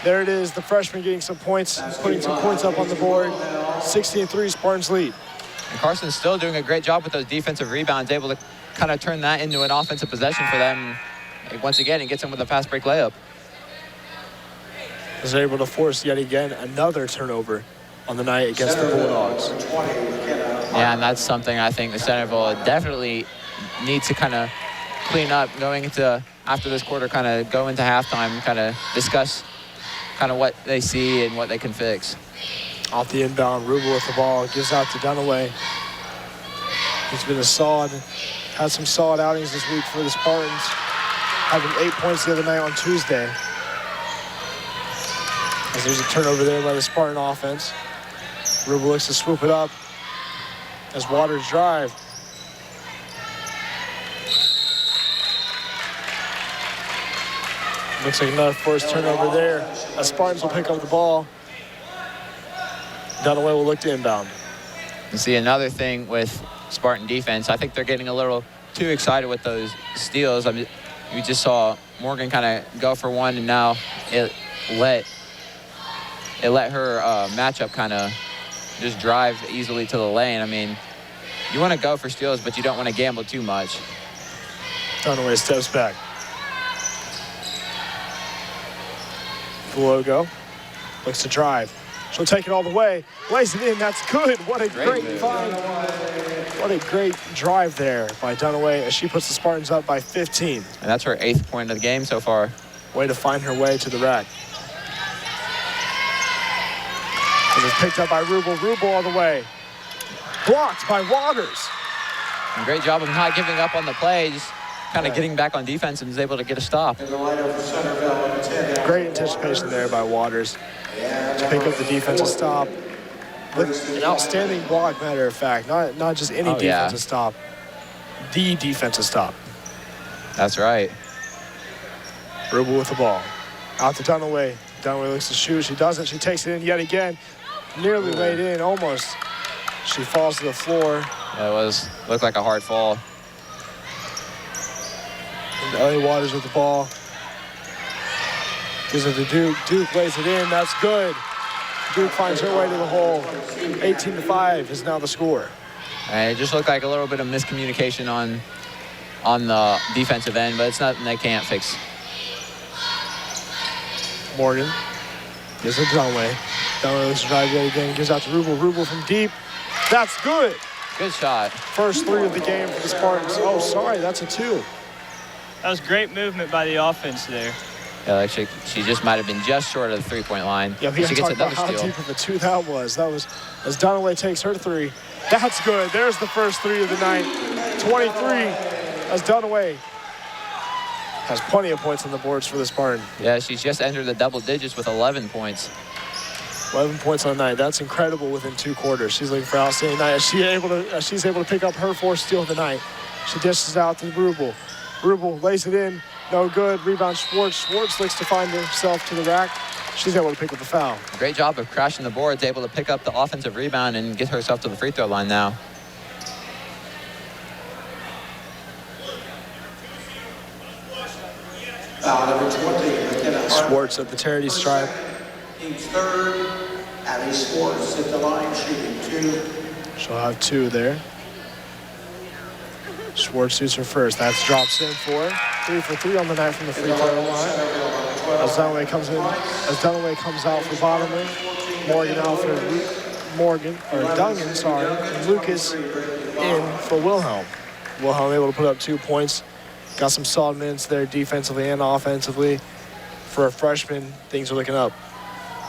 There it is, the freshman getting some points, putting some points up on the board. 16-3, Spartans lead.
And Carson's still doing a great job with those defensive rebounds, able to kind of turn that into an offensive possession for them once again, and gets them with a fast break layup.
Is able to force yet again another turnover on the night against the Bulldogs.
Yeah, and that's something I think the Centerville definitely needs to kind of clean up going into, after this quarter, kind of go into halftime, kind of discuss kind of what they see and what they can fix.
Off the inbound, Rubel with the ball, gives out to Dunaway. He's been had some solid outings this week for the Spartans, having 8 points the other night on Tuesday. As there's a turnover there by the Spartan offense. Rubel looks to swoop it up as Waters drive. Looks like another first turnover there. As Spartans will pick up the ball. Dunaway will look to inbound.
And see, another thing with Spartan defense, I think they're getting a little too excited with those steals. I mean, you just saw Morgan kind of go for one, and now it let her matchup kind of just drive easily to the lane. I mean, you want to go for steals, but you don't want to gamble too much.
Dunaway steps back. The logo looks to drive. She'll take it all the way. Lays it in. That's good. What a great find. What a great drive there by Dunaway as she puts the Spartans up by 15.
And that's her 8th point of the game so far.
Way to find her way to the rack. It was picked up by Rubel. Rubel all the way. Blocked by Waters.
And great job of not giving up on the play, just kind of getting back on defense and was able to get a stop.
Great anticipation there by Waters to pick up the defensive stop. with an outstanding block, matter of fact. Not just any defensive stop. The defensive stop.
That's right.
Rubel with the ball. Out to Dunaway. Dunaway looks to shoot. She doesn't. She takes it in yet again. Nearly laid in, almost. She falls to the floor.
Yeah, looked like a hard fall.
And Ellie Waters with the ball. Gives it to Duke. Duke lays it in. That's good. Duke finds her way to the hole. 18-5 is now the score.
And it just looked like a little bit of miscommunication on the defensive end, but it's nothing they can't fix.
Morgan gives it to Dunaway. Dunaway looks to drive yet again. Gives out to Rubel. Rubel from deep. That's good.
Good shot.
First 3 of the game for the Spartans. Oh, sorry, that's a 2.
That was great movement by the offense there.
Yeah, actually, she just might have been just short of the three-point line.
Yeah, we
she
got to
gets
talk about
another
how
steal.
deep of a 2 that was. That was as Dunaway takes her 3. That's good. There's the first 3 of the night. 23 as Dunaway has plenty of points on the boards for the Spartan.
Yeah, she's just entered the double digits with 11 points.
11 points on the night. That's incredible within 2 quarters. She's looking for outstanding night. She's able to pick up her 4th steal of the night. She dishes out to Rubel. Rubel lays it in. No good. Rebound Schwartz. Schwartz looks to find herself to the rack. She's able to pick up the foul.
Great job of crashing the boards, able to pick up the offensive rebound and get herself to the free throw line now.
Number 20,
Schwartz at the charity stripe.
Team's 3rd. Abby Schwartz at the line, shooting 2.
She'll have 2 there. Schwartz shoots her first. That's drops in for 3 for 3 on the night from the free throw line. As Dunaway comes in, as Dunaway comes out for Bottomley, Morgan out for Dungan, sorry, and Lucas in for Wilhelm. Wilhelm able to put up 2 points. Got some solid minutes there defensively and offensively. For a freshman, things are looking up.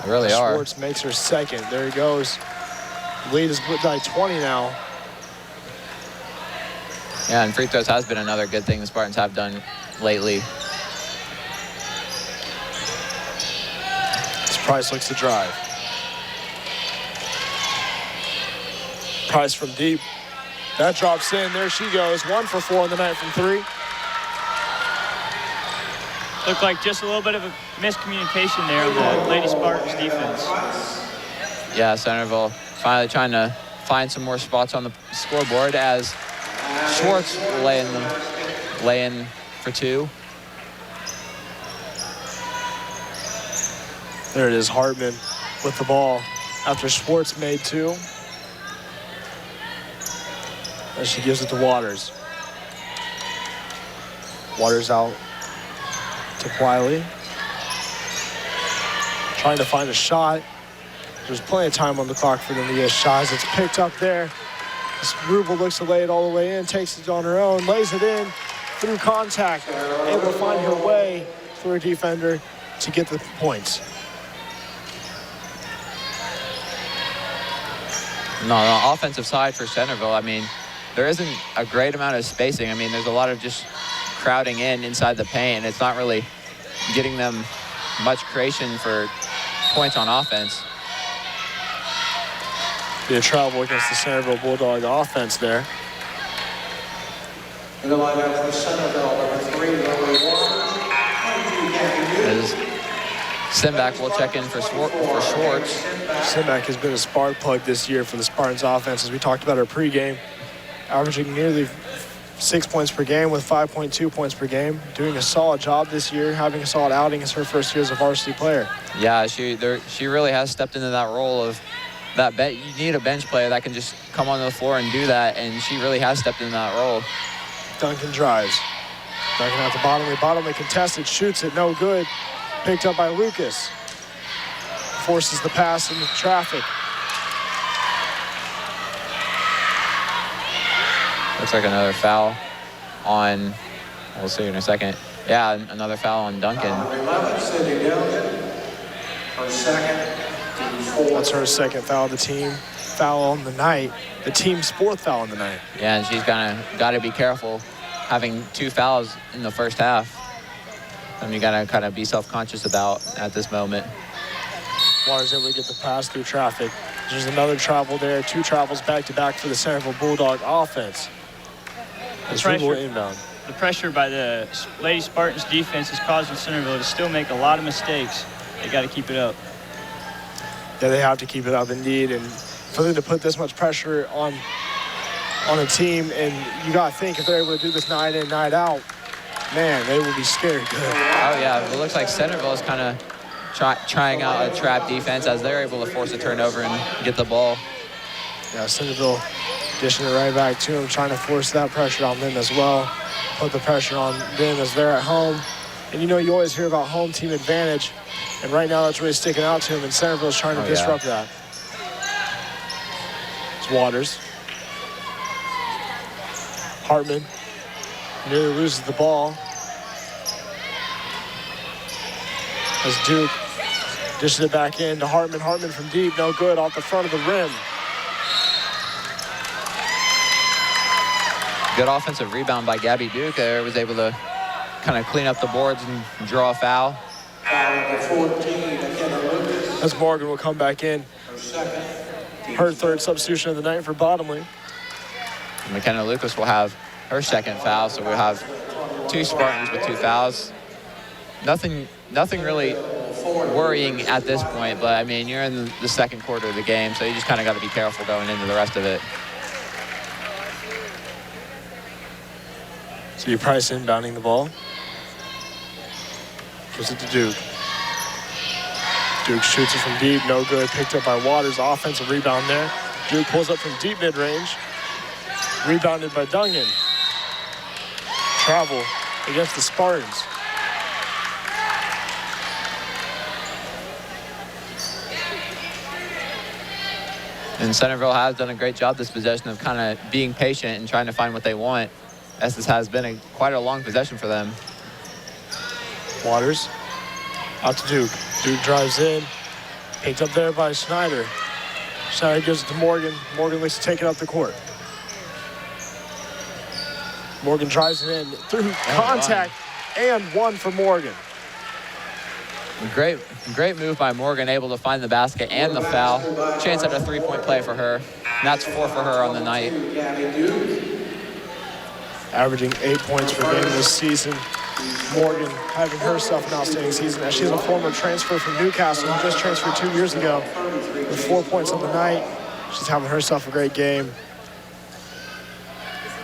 They really are.
Schwartz makes her 2nd. There he goes. Lead is by 20 now.
Yeah, and free throws has been another good thing the Spartans have done lately.
As Price looks to drive. Price from deep. That drops in. There she goes. 1 for 4 on the night from 3.
Looked like just a little bit of a miscommunication there on the Lady Spartans defense.
Yeah, Centerville finally trying to find some more spots on the scoreboard as Schwartz will lay in for 2.
There it is, Hartman with the ball after Schwartz made 2. As she gives it to Waters. Waters out to Wiley. Trying to find a shot. There's plenty of time on the clock for them to get a shot. It's picked up there. Rubel looks to lay it all the way in, takes it on her own, lays it in through contact, able to find her way through a defender to get the points.
No, on the offensive side for Centerville, I mean, there isn't a great amount of spacing. I mean, there's a lot of just crowding inside the paint, and it's not really getting them much creation for points on offense.
Be a travel against the Centerville Bulldog offense there.
In the lineup for Centerville, number 3, number 1.
As Simback will check in for Schwartz.
Simback has been a spark plug this year for the Spartans offense, as we talked about our pregame, averaging nearly 6 points per game with 5.2 points per game. Doing a solid job this year, having a solid outing as her first year as a varsity player.
Yeah, she really has stepped into that role of that you need a bench player that can just come onto the floor and do that, and she really has stepped into that role.
Duncan drives. Duncan out to Bottomley. Bottomley contested, shoots it, no good. Picked up by Lucas. Forces the pass into traffic.
Looks like another foul on, we'll see in a second. Yeah, another foul on Duncan.
Number 11, Cindy Duncan. Her 2nd.
That's her 2nd foul of the team. Foul on the night. The team's 4th foul on the night.
Yeah, and she's got to be careful having 2 fouls in the first half. And you got to kind of be self-conscious about at this moment.
Waters able to get the pass through traffic. There's another travel there, 2 travels back-to-back for the Centerville Bulldog offense. As Rebel inbound.
The pressure by the Lady Spartans defense is causing Centerville to still make a lot of mistakes. They got to keep it up.
Yeah, they have to keep it up indeed. And for them to put this much pressure on a team, and you got to think if they're able to do this night in, night out, man, they will be scared good.
Oh, yeah. It looks like Centerville is kind of trying out a trap defense as they're able to force a turnover and get the ball.
Yeah, Centerville dishing it right back to them, trying to force that pressure on them as well. Put the pressure on them as they're at home. And you know, you always hear about home team advantage. And right now that's really sticking out to them, and Centerville's trying to disrupt that. It's Waters. Hartman nearly loses the ball. As Duke dishes it back in to Hartman. Hartman from deep, no good, off the front of the rim.
Good offensive rebound by Gabby Duke there. Was able to kind of clean up the boards and draw a foul.
As Morgan will come back in. Her 3rd substitution of the night for Bottomley.
McKenna Lucas will have her 2nd foul, so we'll have 2 Spartans with 2 fouls. Nothing really worrying at this point, but I mean, you're in the 2nd quarter of the game, so you just kind of got to be careful going into the rest of it.
So you Price inbounding the ball. Gives it to Duke. Duke shoots it from deep, no good. Picked up by Waters. Offensive rebound there. Duke pulls up from deep mid-range. Rebounded by Dungan. Travel against the Spartans.
And Centerville has done a great job this possession of kind of being patient and trying to find what they want, as this has been quite a long possession for them.
Waters out to Duke. Duke drives in. Picked up there by Schneider. Schneider gives it to Morgan. Morgan looks to take it up the court. Morgan drives it in through contact, and 1 for Morgan.
Great move by Morgan, able to find the basket and the foul. Chance at a 3-point play for her. And that's 4 for her on the night.
Averaging 8 points per game this season. Morgan having herself an outstanding season. As she's a former transfer from Newcastle, who just transferred 2 years ago with 4 points on the night. She's having herself a great game.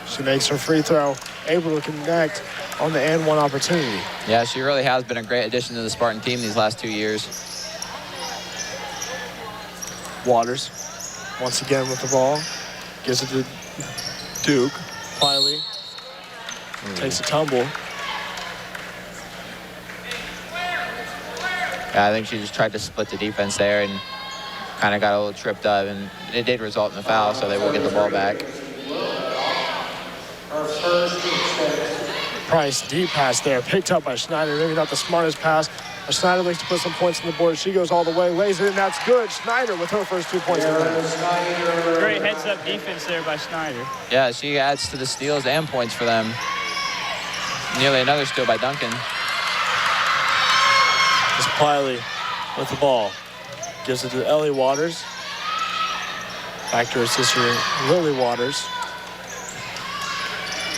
She makes her free throw, able to connect on the and one opportunity.
Yeah, she really has been a great addition to the Spartan team these last 2 years.
Waters, once again with the ball, gives it to Duke. Filey takes a tumble.
Yeah, I think she just tried to split the defense there and kind of got a little tripped up, and it did result in a foul, so they will get the ball back.
Price, deep pass there, picked up by Schneider. Maybe not the smartest pass, but Schneider likes to put some points on the board. She goes all the way, lays it in, that's good. Schneider with her first 2 points of the night.
Great heads-up defense there by Schneider.
Yeah, she adds to the steals and points for them. Nearly another steal by Duncan.
It's Piley with the ball. Gives it to Ellie Waters. Back to her sister, Lily Waters.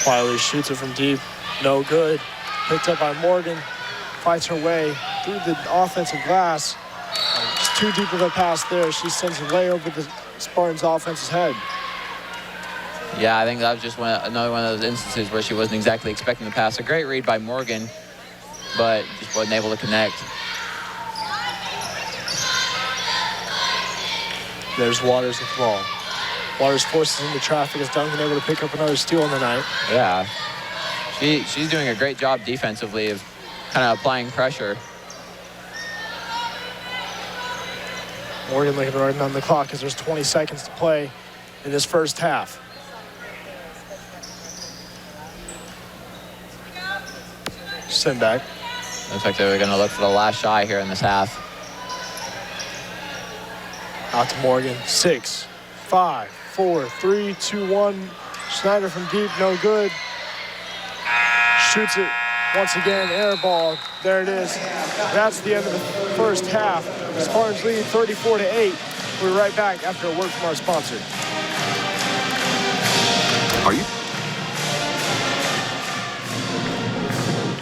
Piley shoots it from deep. No good. Picked up by Morgan. Fights her way through the offensive glass. Just too deep of a pass there. She sends it way over the Spartans' offense's head.
Yeah, I think that was just another one of those instances where she wasn't exactly expecting the pass. A great read by Morgan, but just wasn't able to connect.
There's Waters with the ball. Waters forces into traffic as Duncan able to pick up another steal in the night.
Yeah, she's doing a great job defensively of kind of applying pressure.
Morgan looking right on the clock as there's 20 seconds to play in this first half. Simback.
Looks like they were going to look for the last shot here in this half.
Out to Morgan. 6, 5, 4, 3, 2, 1. Schneider from deep, no good. Shoots it once again, air ball. There it is. That's the end of the first half. The Spartans lead 34-8. We'll be right back after a word from our sponsor.
Are you?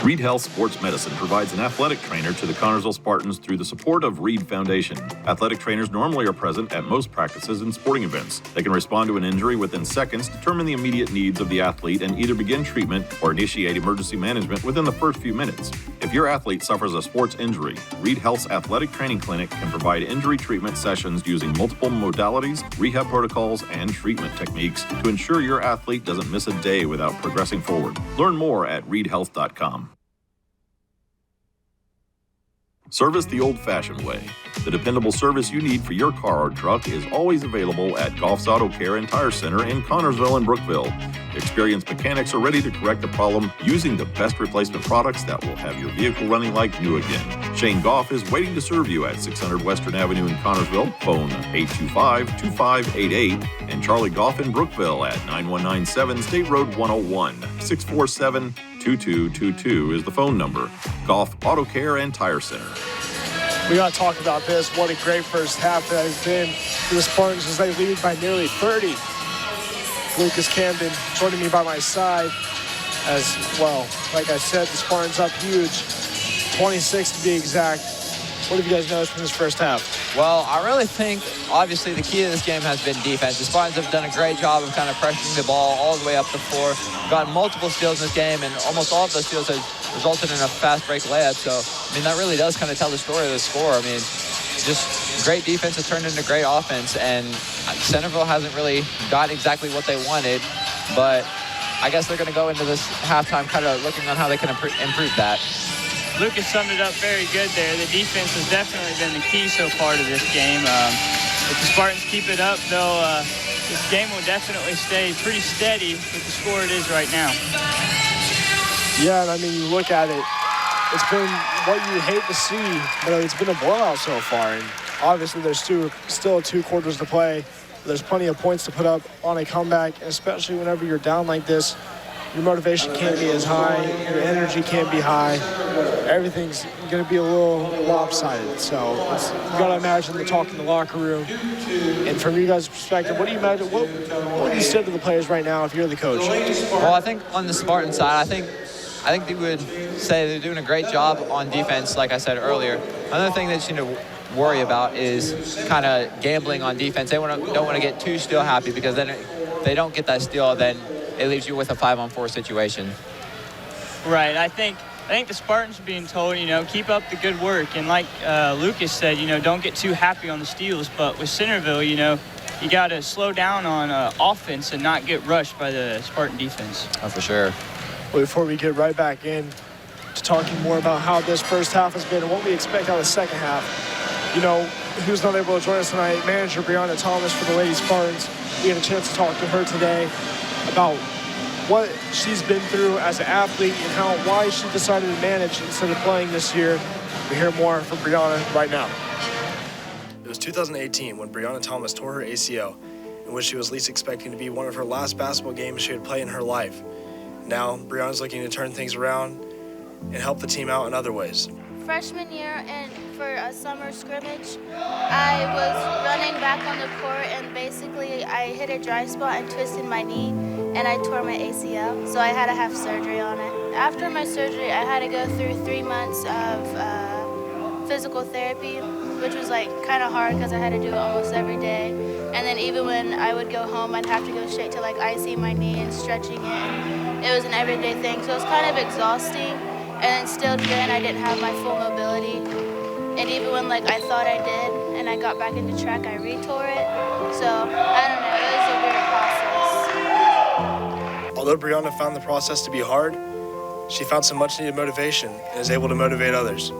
Reed Health Sports Medicine provides an athletic trainer to the Connersville Spartans through the support of Reed Foundation. Athletic trainers normally are present at most practices and sporting events. They can respond to an injury within seconds, determine the immediate needs of the athlete, and either begin treatment or initiate emergency management within the first few minutes. If your athlete suffers a sports injury, Reed Health's Athletic Training Clinic can provide injury treatment sessions using multiple modalities, rehab protocols, and treatment techniques to ensure your athlete doesn't miss a day without progressing forward. Learn more at reedhealth.com. Service the old-fashioned way. The dependable service you need for your car or truck is always available at Goff's Auto Care and Tire Center in Connersville and Brookville. Experienced mechanics are ready to correct the problem using the best replacement products that will have your vehicle running like new again. Shane Goff is waiting to serve you at 600 Western Avenue in Connersville. Phone 825-2588 and Charlie Goff in Brookville at 9197 State Road 101. 647-2222 is the phone number. Goff Auto Care and Tire Center.
We got to talk about this. What a great first half that has been for the Spartans as they lead by nearly 30. Lucas Camden joining me by my side as well. Like I said, the Spartans up huge, 26 to be exact. What have you guys noticed from this first half?
Well, I really think, obviously, the key to this game has been defense. The Spartans have done a great job of kind of pressuring the ball all the way up the floor. Gotten multiple steals in this game, and almost all of those steals have resulted in a fast break layup. So, I mean, that really does kind of tell the story of the score. I mean, just great defense has turned into great offense, and Centerville hasn't really got exactly what they wanted, but I guess they're going to go into this halftime kind of looking on how they can improve that.
Lucas summed it up very good there. The defense has definitely been the key so far to this game. If the Spartans keep it up, this game will definitely stay pretty steady with the score it is right now.
Yeah, and I mean, you look at it, it's been what you hate to see, but it's been a blowout so far. And obviously, there's still 2 quarters to play. There's plenty of points to put up on a comeback, and especially whenever you're down like this, your motivation can't be as high, your energy can't be high. Everything's going to be a little lopsided. So you got to imagine the talk in the locker room. And from you guys' perspective, what do you imagine? What do you say to the players right now if you're the coach?
Well, I think on the Spartan side, I think they would say they're doing a great job on defense, like I said earlier. Another thing that you need to worry about is kind of gambling on defense. They don't want to get too steal happy, because then if they don't get that steal, then it leaves you with a 5-on-4 situation. Right.
I think the Spartans are being told, keep up the good work. And like Lucas said, don't get too happy on the steals. But with Centerville, you got to slow down on offense and not get rushed by the Spartan defense.
Oh, for sure.
Well, before we get right back in to talking more about how this first half has been and what we expect out of the second half, who's not able to join us tonight, manager Brianna Thomas for the Lady Spartans. We had a chance to talk to her today about what she's been through as an athlete and why she decided to manage instead of playing this year. We hear more from Brianna right now. It was 2018 when Brianna Thomas tore her ACL, in which she was least expecting to be one of her last basketball games she would play in her life. Now, Brianna's looking to turn things around and help the team out in other ways.
Freshman year and for a summer scrimmage, I was running back on the court and basically I hit a dry spot and twisted my knee and I tore my ACL, so I had to have surgery on it. After my surgery, I had to go through 3 months of physical therapy, which was kind of hard because I had to do it almost every day. And then even when I would go home, I'd have to go straight to icing my knee and stretching it. It was an everyday thing, so it was kind of exhausting. And then still then I didn't have my full mobility. And even when I thought I did and I got back into track, I retore it. So I don't know, it was a weird process.
Although Brianna found the process to be hard, she found some much needed motivation and is able to motivate others.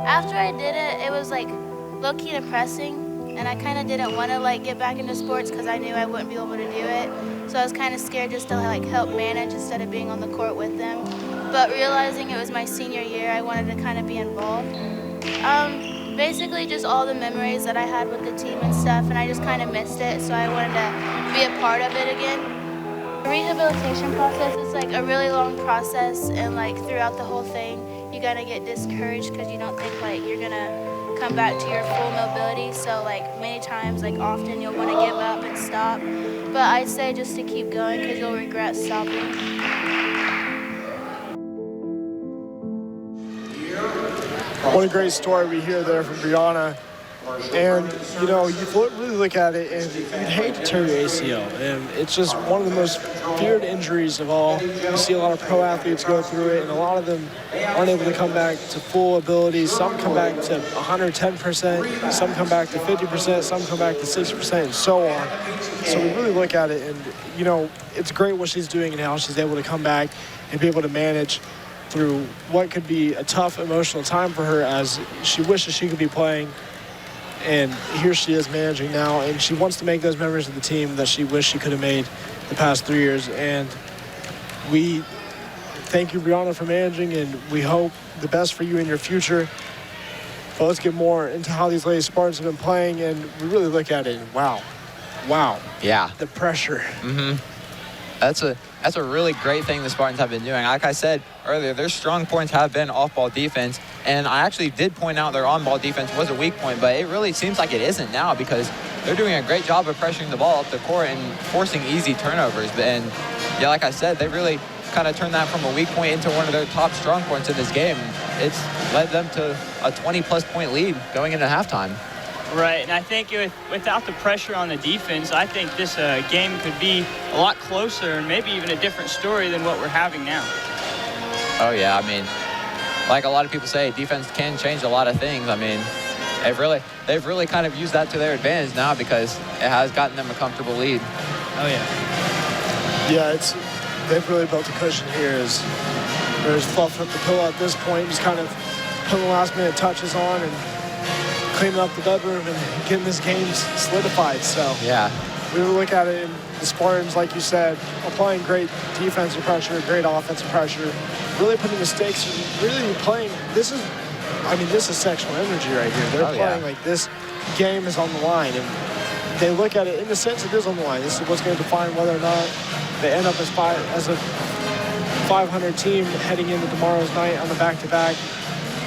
After I did it, it was low-key depressing. And I kind of didn't want to get back into sports because I knew I wouldn't be able to do it. So I was kind of scared just to help manage instead of being on the court with them. But realizing it was my senior year, I wanted to kind of be involved. Basically just all the memories that I had with the team and stuff, and I just kind of missed it, so I wanted to be a part of it again. The rehabilitation process is a really long process, and throughout the whole thing, you gotta get discouraged because you don't think you're gonna come back to your full mobility. So like many times, like often you'll want to give up and stop. But I'd say just to keep going because you'll regret stopping.
What a great story we hear there from Brianna. And, you know, you really look at it and you'd hate to tear your ACL. And it's just one of the most feared injuries of all. You see a lot of pro athletes go through it, and a lot of them aren't able to come back to full ability. Some come back to 110%, some come back to 50%, some come back to 60%, and so on. So we really look at it, and, you know, it's great what she's doing and how she's able to come back and be able to manage through what could be a tough emotional time for her, as she wishes she could be playing. And here she is managing now, and she wants to make those memories of the team that she wished she could have made the past 3 years. And we thank you, Brianna, for managing, and we hope the best for you in your future. But let's get more into how these Lady Spartans have been playing, and we really look at it, and wow.
Yeah.
The pressure.
Mm-hmm. That's a really great thing the Spartans have been doing. Like I said earlier, their strong points have been off-ball defense, and I actually did point out their on-ball defense was a weak point, but it really seems like it isn't now because they're doing a great job of pressuring the ball up the court and forcing easy turnovers. And yeah, like I said, they really kind of turned that from a weak point into one of their top strong points in this game. It's led them to a 20-plus point lead going into halftime.
Right, and I think without the pressure on the defense, I think this game could be a lot closer and maybe even a different story than what we're having now.
Oh, yeah. I mean, like a lot of people say, defense can change a lot of things. I mean, they've really kind of used that to their advantage now because it has gotten them a comfortable lead.
Oh, yeah.
Yeah, they've really built a cushion here as there's fluffing up the pillow at this point, just kind of putting the last-minute touches on and cleaning up the bedroom and getting this game solidified. So
yeah,
we will look at it, and the Spartans, like you said, applying great defensive pressure, great offensive pressure, really putting the stakes, really playing. This is sexual energy right here. They're playing like this game is on the line, and they look at it in the sense it is on the line. This is what's going to define whether or not they end up as a 500 team heading into tomorrow's night on the back-to-back,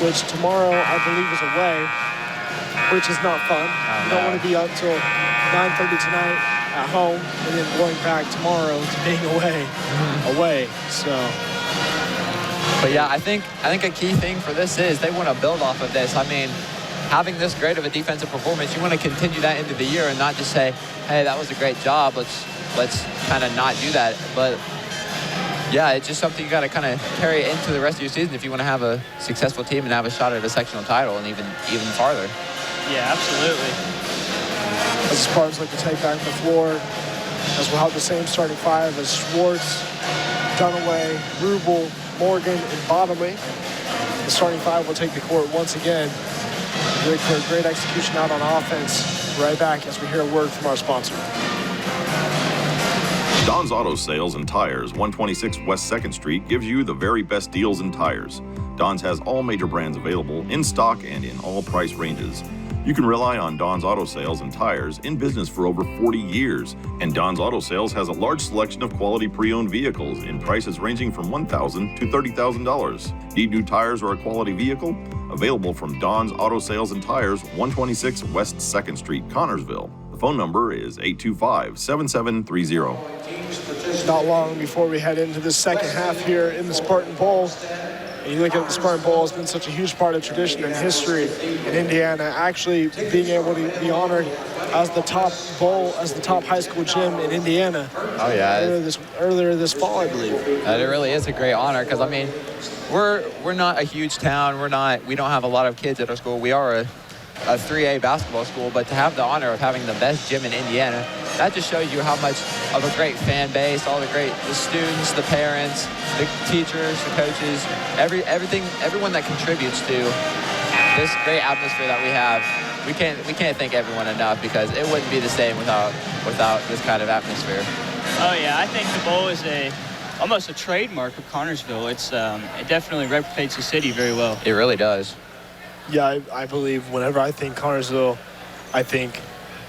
which tomorrow I believe is away, which is not fun. You don't want to be up till 9:30 tonight at home and then going back tomorrow to being away. So.
But yeah, I think a key thing for this is they want to build off of this. I mean, having this great of a defensive performance, you want to continue that into the year and not just say, hey, that was a great job. Let's kind of not do that. But yeah, it's just something you got to kind of carry into the rest of your season if you want to have a successful team and have a shot at a sectional title and even farther.
Yeah, absolutely.
As the Spartans look to take back the floor, as we'll have the same starting five as Schwartz, Dunaway, Rubel, Morgan, and Bottomley. The starting five will take the court once again. Look for a great execution out on offense. Right back as we hear a word from our sponsor.
Don's Auto Sales and Tires, 126 West 2nd Street, gives you the very best deals in tires. Don's has all major brands available in stock and in all price ranges. You can rely on Don's Auto Sales and Tires, in business for over 40 years. And Don's Auto Sales has a large selection of quality pre-owned vehicles in prices ranging from $1,000 to $30,000. Need new tires or a quality vehicle? Available from Don's Auto Sales and Tires, 126 West 2nd Street, Connorsville. The phone number is 825-7730.
Not long before we head into the second half here in the Spartan Bowl. And you look at the Spartan Bowl, it's been such a huge part of tradition and history in Indiana, actually being able to be honored as the top bowl, as the top high school gym in Indiana.
Oh yeah,
earlier this fall, I believe.
It really is a great honor because I mean, we're not a huge town. We don't have a lot of kids at our school. We are a 3A basketball school, but to have the honor of having the best gym in Indiana, that just shows you how much of a great fan base, the students, the parents, the teachers, the coaches, everyone that contributes to this great atmosphere that we have. We can't thank everyone enough because it wouldn't be the same without this kind of atmosphere.
Oh yeah, I think the bowl is almost a trademark of Connorsville. It definitely represents the city very well.
It really does.
Yeah, I believe whenever I think Connorsville, I think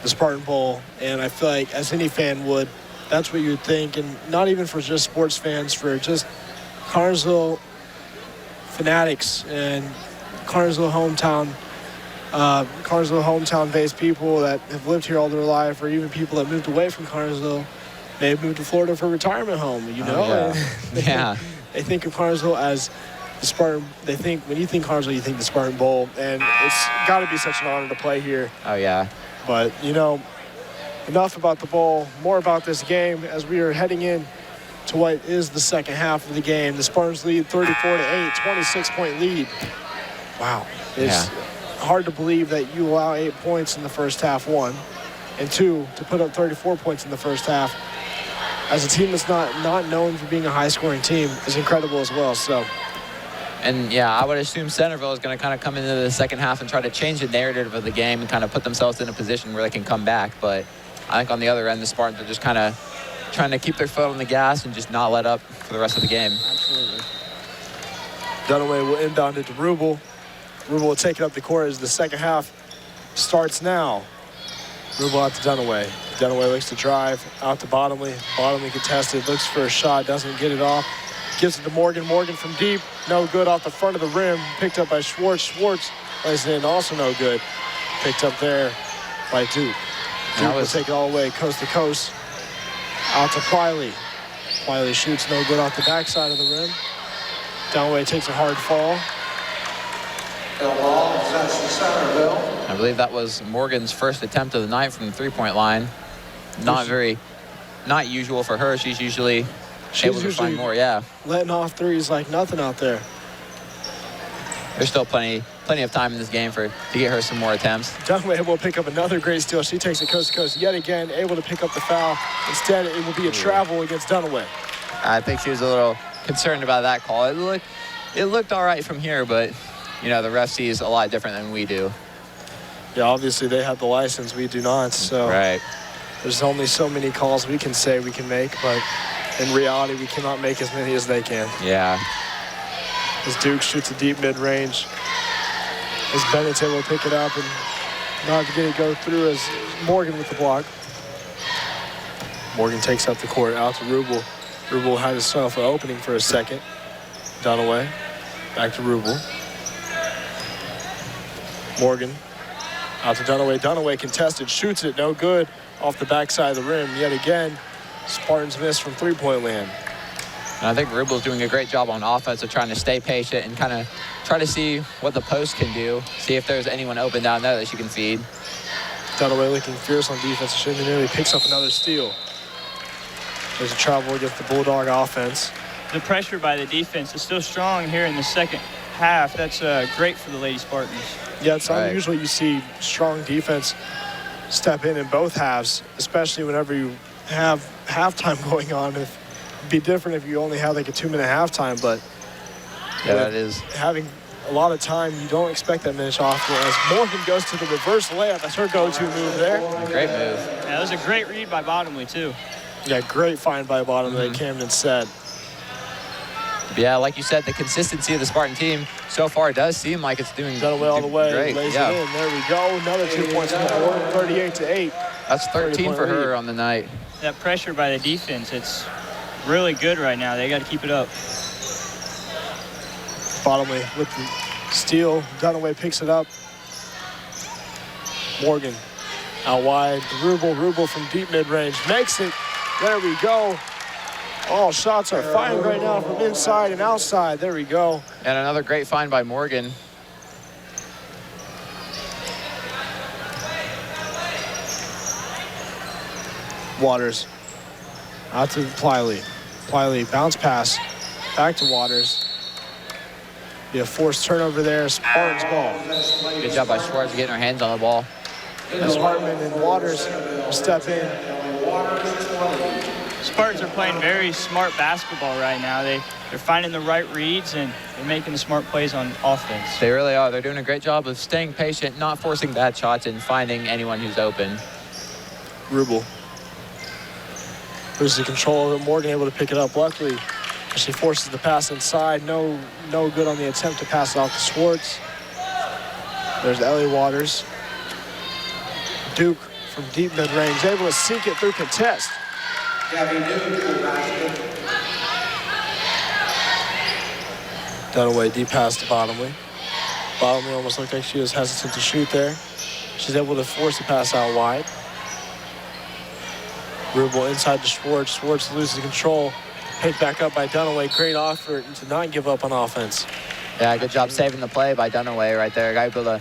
the Spartan Bowl, and I feel like as any fan would, that's what you would think, and not even for just sports fans, for just Connorsville fanatics and Connorsville hometown Cartersville hometown-based people that have lived here all their life, or even people that moved away from Cartersville, may have moved to Florida for a retirement home, you know?
Yeah.
They think of Cartersville as the Spartan. They think, when you think Cartersville, you think the Spartan Bowl, and it's got to be such an honor to play here.
Oh, yeah.
But, you know, enough about the bowl, more about this game as we are heading in to what is the second half of the game. The Spartans lead 34-8, 26-point lead. Wow. It's hard to believe that you allow 8 points in the first half, one, and two, to put up 34 points in the first half as a team that's not known for being a high-scoring team is incredible as well. So.
And, yeah, I would assume Centerville is going to kind of come into the second half and try to change the narrative of the game and kind of put themselves in a position where they can come back. But I think on the other end, the Spartans are just kind of trying to keep their foot on the gas and just not let up for the rest of the game.
Absolutely. Dunaway will inbound it to Rubel. Rubel will take it up the court as the second half starts now. Rubel out to Dunaway. Dunaway looks to drive out to Bottomley. Bottomley contested, looks for a shot, doesn't get it off. Gives it to Morgan. Morgan from deep, no good off the front of the rim. Picked up by Schwartz. Schwartz lays it in, also no good. Picked up there by Duke. Duke will take it all the way coast to coast. Out to Pliley. Pliley shoots, no good off the backside of the rim. Dunaway takes a hard fall.
Ball possession Centerville.
I believe that was Morgan's first attempt of the night from the three-point line. Not usual for her. She's usually able to find more,
letting off threes like nothing out there.
There's still plenty of time in this game to get her some more attempts.
Dunaway will pick up another great steal. She takes it coast to coast yet again, able to pick up the foul. Instead, it will be a travel against Dunaway.
I think she was a little concerned about that call. It looked all right from here, but you know the ref sees a lot different than we do.
Yeah, obviously they have the license, we do not. So
right.
There's only so many calls we can say we can make, but in reality, we cannot make as many as they can.
Yeah.
As Duke shoots a deep mid-range, as Bennett's able to pick it up and not to get it go through as Morgan with the block. Morgan takes up the court out to Rubel. Rubel had himself an opening for a second. Dunaway, back to Rubel. Morgan out to Dunaway. Dunaway contested, shoots it, no good off the backside of the rim yet again. Spartans miss from three-point land.
And I think Rubel's doing a great job on offense of trying to stay patient and kind of try to see what the post can do, see if there's anyone open down there that she can feed.
Dunaway looking fierce on defense. She nearly picks up another steal. There's a travel against the Bulldog offense.
The pressure by the defense is still strong here in the second half. That's great for the Lady Spartans.
Yeah, it's unusual you see strong defense step in both halves, especially whenever you have halftime going on. It'd be different if you only had like a 2-minute halftime, but
yeah, that is
having a lot of time. You don't expect that minute off. As Morgan goes to the reverse layup, that's her go-to move there.
Great move.
Yeah, that was a great read by Bottomley too.
Yeah, great find by Bottomley. Camden said.
Yeah, like you said, the consistency of the Spartan team so far does seem like it's doing
Dunaway all the way.
Great.
Lays it in. There we go. Another 2 points on the board. 38-8.
That's 13 for her on the night.
That pressure by the defense, it's really good right now. They got to keep it up.
Bottomley with the steal. Dunaway picks it up. Morgan out wide. Rubel from deep mid-range makes it. There we go. All shots are firing right now from inside and outside. There we go.
And another great find by Morgan.
Waters out to Pliley. Pliley bounce pass back to Waters. Be a forced turnover there. Spartans ball.
Good job by Schwartz getting her hands on the ball.
As Hartman and Waters step in.
Spartans are playing very smart basketball right now. They're finding the right reads and they're making the smart plays on offense.
They really are. They're doing a great job of staying patient, not forcing bad shots, and finding anyone who's open.
Rubel loses the control of it. Morgan able to pick it up. Luckily, she forces the pass inside. No good on the attempt to pass it off to Schwartz. There's Ellie Waters. Duke from deep mid-range, able to sink it through contest. Dunaway deep pass to Bottomley. Bottomley almost looked like she was hesitant to shoot there. She's able to force the pass out wide. Rubel inside to Schwartz. Schwartz loses control. Picked back up by Dunaway. Great effort to not give up on offense.
Yeah, good job saving the play by Dunaway right there. Able to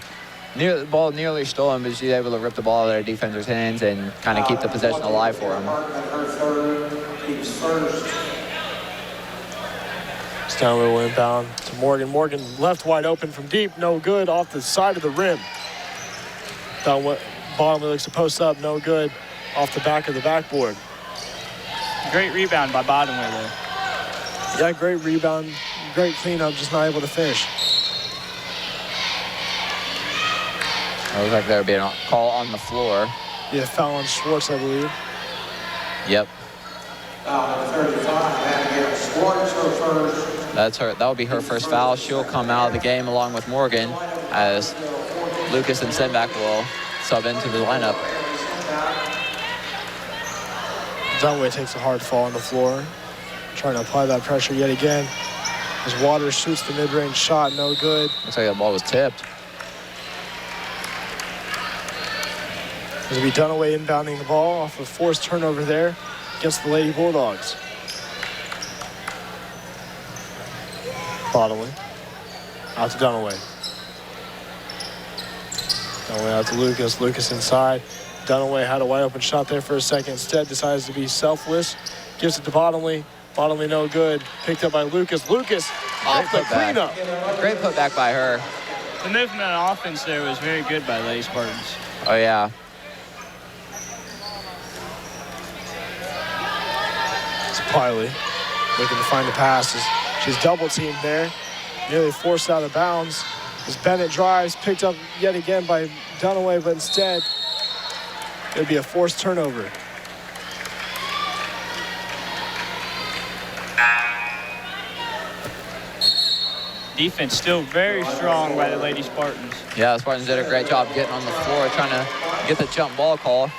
the ball nearly stolen, but she's able to rip the ball out of their defender's hands and kind of keep the possession alive for them.
Stanley will inbound to Morgan. Morgan left wide open from deep. No good. Off the side of the rim. Bottomley looks to post up. No good. Off the back of the backboard.
Great rebound by Bottomley there.
Yeah, great rebound. Great cleanup. Just not able to finish.
It looks like there would be a call on the floor.
Yeah, foul on Schwartz, I believe.
Yep.
Number 35, Abigail Schwartz, her first.
That's her. That will be her first foul. She'll come out of the game along with Morgan as Lucas and Simback will sub into the lineup.
Dunaway takes a hard fall on the floor, trying to apply that pressure yet again. As Waters shoots the mid-range shot, no good.
Looks like the ball was tipped.
As we Dunaway inbounding the ball off a forced turnover there against the Lady Bulldogs. Bottomley out to Dunaway. Dunaway out to Lucas. Lucas inside. Dunaway had a wide open shot there for a second. Instead decides to be selfless. Gives it to Bottomley. Bottomley no good. Picked up by Lucas. Lucas off the cleanup.
Great putback by her.
The movement on offense there was very good by Lady Spartans.
Oh, yeah.
It's Piley looking to find the passes. She's double teamed there. Nearly forced out of bounds. As Bennett drives, picked up yet again by Dunaway, but instead it'd be a forced turnover.
Defense still very strong by the Lady Spartans.
Yeah, the Spartans did a great job getting on the floor, trying to get the jump ball call.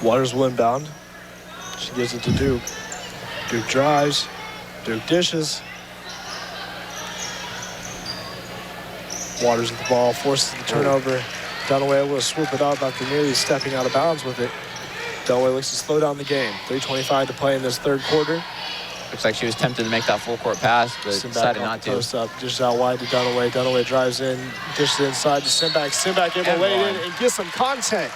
Waters will inbound. She gives it to Duke. Duke drives. Duke dishes. Waters with the ball, forces the turnover. Dunaway able to swoop it up after nearly stepping out of bounds with it. Dunaway looks to slow down the game. 3:25 to play in this third quarter.
Looks like she was tempted to make that full court pass, but decided not to.
Post up, dishes out wide to Dunaway. Dunaway drives in, dishes inside to Simback. Simback able to lay it in and get some contact.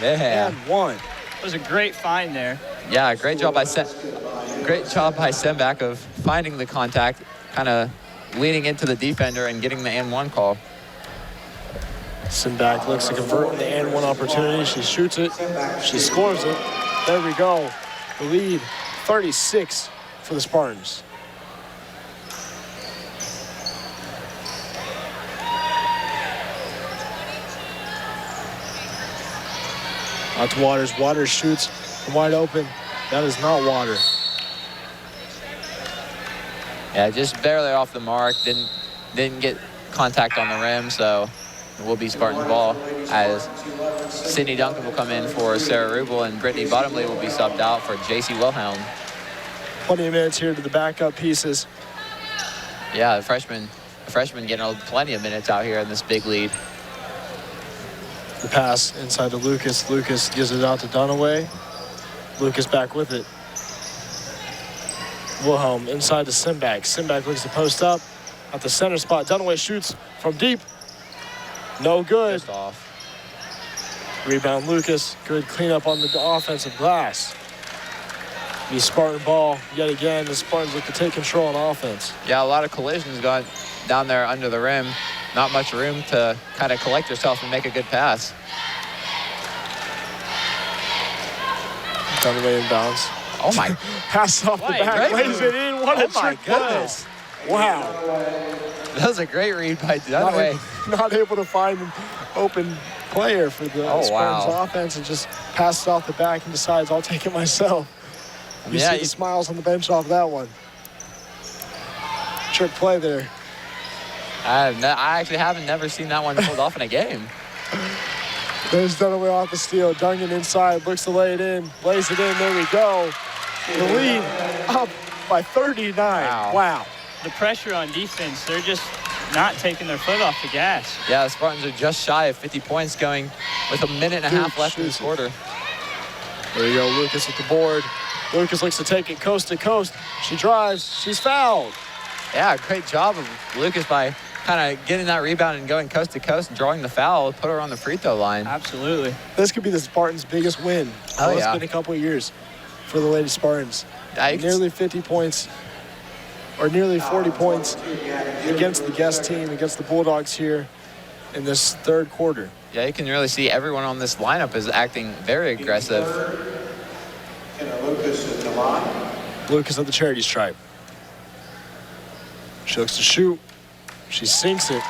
Yeah.
And one.
It was a great find there.
Yeah, great job by Simback of finding the contact, kind of leaning into the defender and getting the and-one call.
Simback looks to convert on the and-one opportunity. She shoots it. She scores it. There we go. The lead, 36 for the Spartans. Out to Waters. Waters shoots from wide open. That is not Water.
Yeah, just barely off the mark. Didn't get contact on the rim, so it will be Spartan's ball as Sydney Duncan will come in for Sarah Rubel and Brittany Bottomley will be subbed out for J.C. Wilhelm.
Plenty of minutes here to the backup pieces.
Yeah, the freshman getting plenty of minutes out here in this big lead.
The pass inside to Lucas. Lucas gives it out to Dunaway. Lucas back with it. Wilhelm inside to Simback. Simback looks to post up at the center spot. Dunaway shoots from deep. No good.
Just off.
Rebound Lucas. Good cleanup on the offensive glass. The Spartan ball yet again. The Spartans look to take control on offense.
Yeah, a lot of collisions going down there under the rim. Not much room to kind of collect yourself and make a good pass.
Dunaway inbounds.
Oh my.
Pass off the back. Lays it in. What a trick
goodness.
Play. Wow.
That was a great read by Dunaway.
Not able to find an open player for the Spartans offense and just passes it off the back and decides I'll take it myself. You see the smiles on the bench off that one. Trick play there.
I actually haven't never seen that one pulled off in a game.
There's Dunaway off the steal. Duncan inside, looks to lay it in, lays it in. There we go. The lead up by 39. Wow.
The pressure on defense, they're just not taking their foot off the gas.
Yeah, the Spartans are just shy of 50 points going with a minute and a half left in this quarter.
There you go, Lucas with the board. Lucas looks to take it coast to coast. She drives, she's fouled.
Yeah, great job of Lucas by kind of getting that rebound and going coast to coast and drawing the foul, put her on the free throw line.
Absolutely.
This could be the Spartans' biggest win. It's been a couple of years for the Lady Spartans. Nearly 50 points, or nearly 40 points against the guest team, against the Bulldogs here in this third quarter.
Yeah, you can really see everyone on this lineup is acting very aggressive.
Lucas at the line.
Lucas at the charity stripe. She looks to shoot. She sinks it.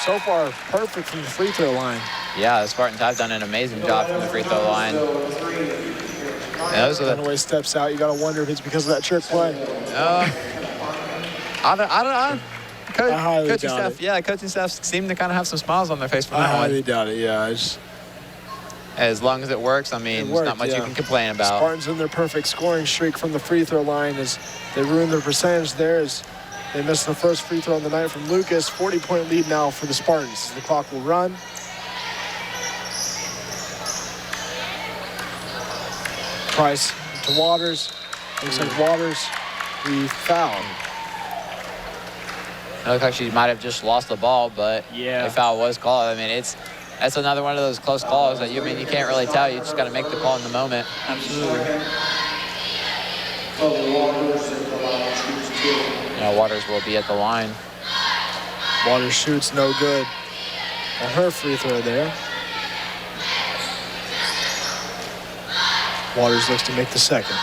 So far, perfect from the free throw line.
Yeah, the Spartans have done an amazing job from the free throw line.
Dunaway steps out. You got to wonder if it's because of that trick play.
I don't know.
Coaching staff,
coaching staff seem to kind of have some smiles on their face from
I
that one.
highly doubt it, yeah.
As long as it works, I mean, there's not much you can complain about.
Spartans in their perfect scoring streak from the free throw line as they ruined their percentage there as they missed the first free throw of the night from Lucas. 40-point lead now for the Spartans. The clock will run. Price to Waters. Looks like Waters, we fouled.
It looked like she might have just lost the ball, but
yeah,
the foul was called. I mean, that's another one of those close calls that you can't really tell. You just got to make the call in the moment.
Absolutely.
Waters will be at the line.
Waters shoots no good on her free throw there. Waters looks to make the second.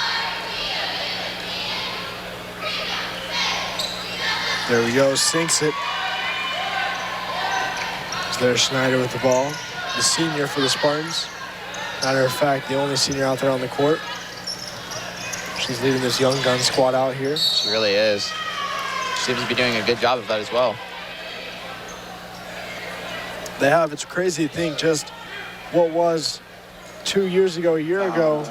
There we go, sinks it. There's Schneider with the ball, the senior for the Spartans. Matter of fact, the only senior out there on the court. She's leading this young gun squad out here.
She really is. She seems to be doing a good job of that as well.
They have. It's crazy to think just what was 2 years ago, a year ago.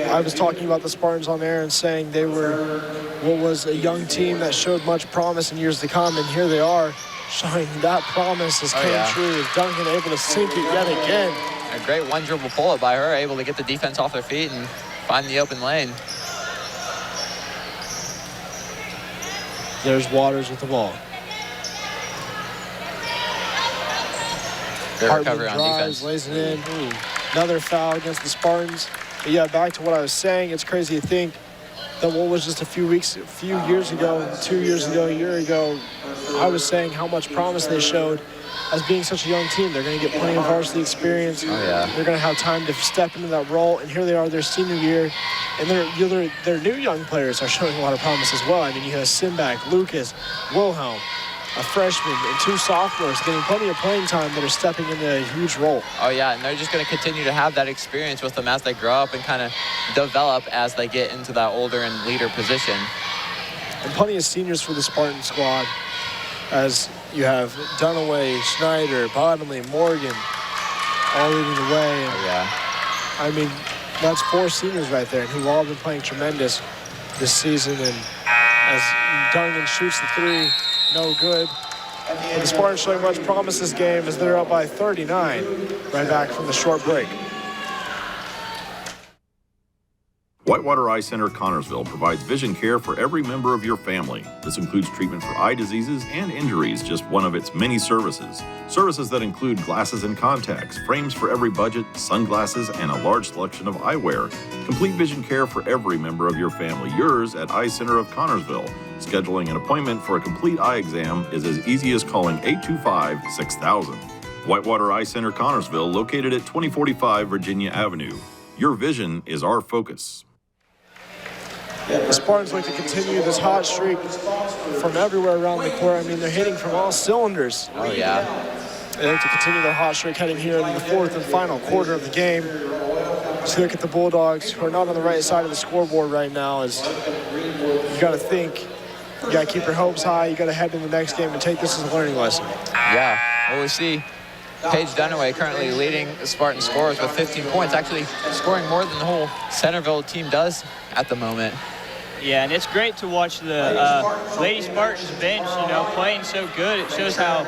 I was talking about the Spartans on air and saying they were what was a young team that showed much promise in years to come, and here they are showing that promise has came true. Is Duncan able to sink it yet again?
A great one-dribble pull-up by her, able to get the defense off their feet and find the open lane.
There's Waters with the ball.
Good recovery on
drives,
defense.
Lays it in. Ooh. Another foul against the Spartans. But yeah, back to what I was saying, it's crazy to think that what was just a few years ago, 2 years ago, a year ago, I was saying how much promise they showed as being such a young team. They're going to get plenty of varsity experience. They're going to have time to step into that role. And here they are, their senior year. And their new young players are showing a lot of promise as well. I mean, you have Simback, Lucas, Wilhelm, a freshman, and two sophomores getting plenty of playing time that are stepping into a huge role.
Oh, yeah, and they're just going to continue to have that experience with them as they grow up and kind of develop as they get into that older and leader position.
And plenty of seniors for the Spartan squad, as you have Dunaway, Schneider, Bottomley, Morgan, all leading the way. And, I mean, that's 4 seniors right there, who've all been playing tremendous this season. And as Duncan shoots the three, no good. And the Spartans showing much promise this game as they're up by 39 right back from the short break.
Whitewater Eye Center Connorsville provides vision care for every member of your family. This includes treatment for eye diseases and injuries, just one of its many services. Services that include glasses and contacts, frames for every budget, sunglasses, and a large selection of eyewear. Complete vision care for every member of your family. Yours at Eye Center of Connorsville. Scheduling an appointment for a complete eye exam is as easy as calling 825-6000. Whitewater Eye Center Connorsville, located at 2045 Virginia Avenue. Your vision is our focus.
The Spartans like to continue this hot streak from everywhere around the court. I mean, they're hitting from all cylinders.
Oh, yeah.
They like to continue their hot streak heading here in the fourth and final quarter of the game. So look at the Bulldogs, who are not on the right side of the scoreboard right now, as you got to think, you got to keep your hopes high, you got to head into the next game and take this as a learning lesson.
Yeah, well, we see Paige Dunaway currently leading the Spartan scorers with 15 points, actually scoring more than the whole Centerville team does at the moment.
Yeah, and it's great to watch the Lady Spartans bench, playing so good. It shows how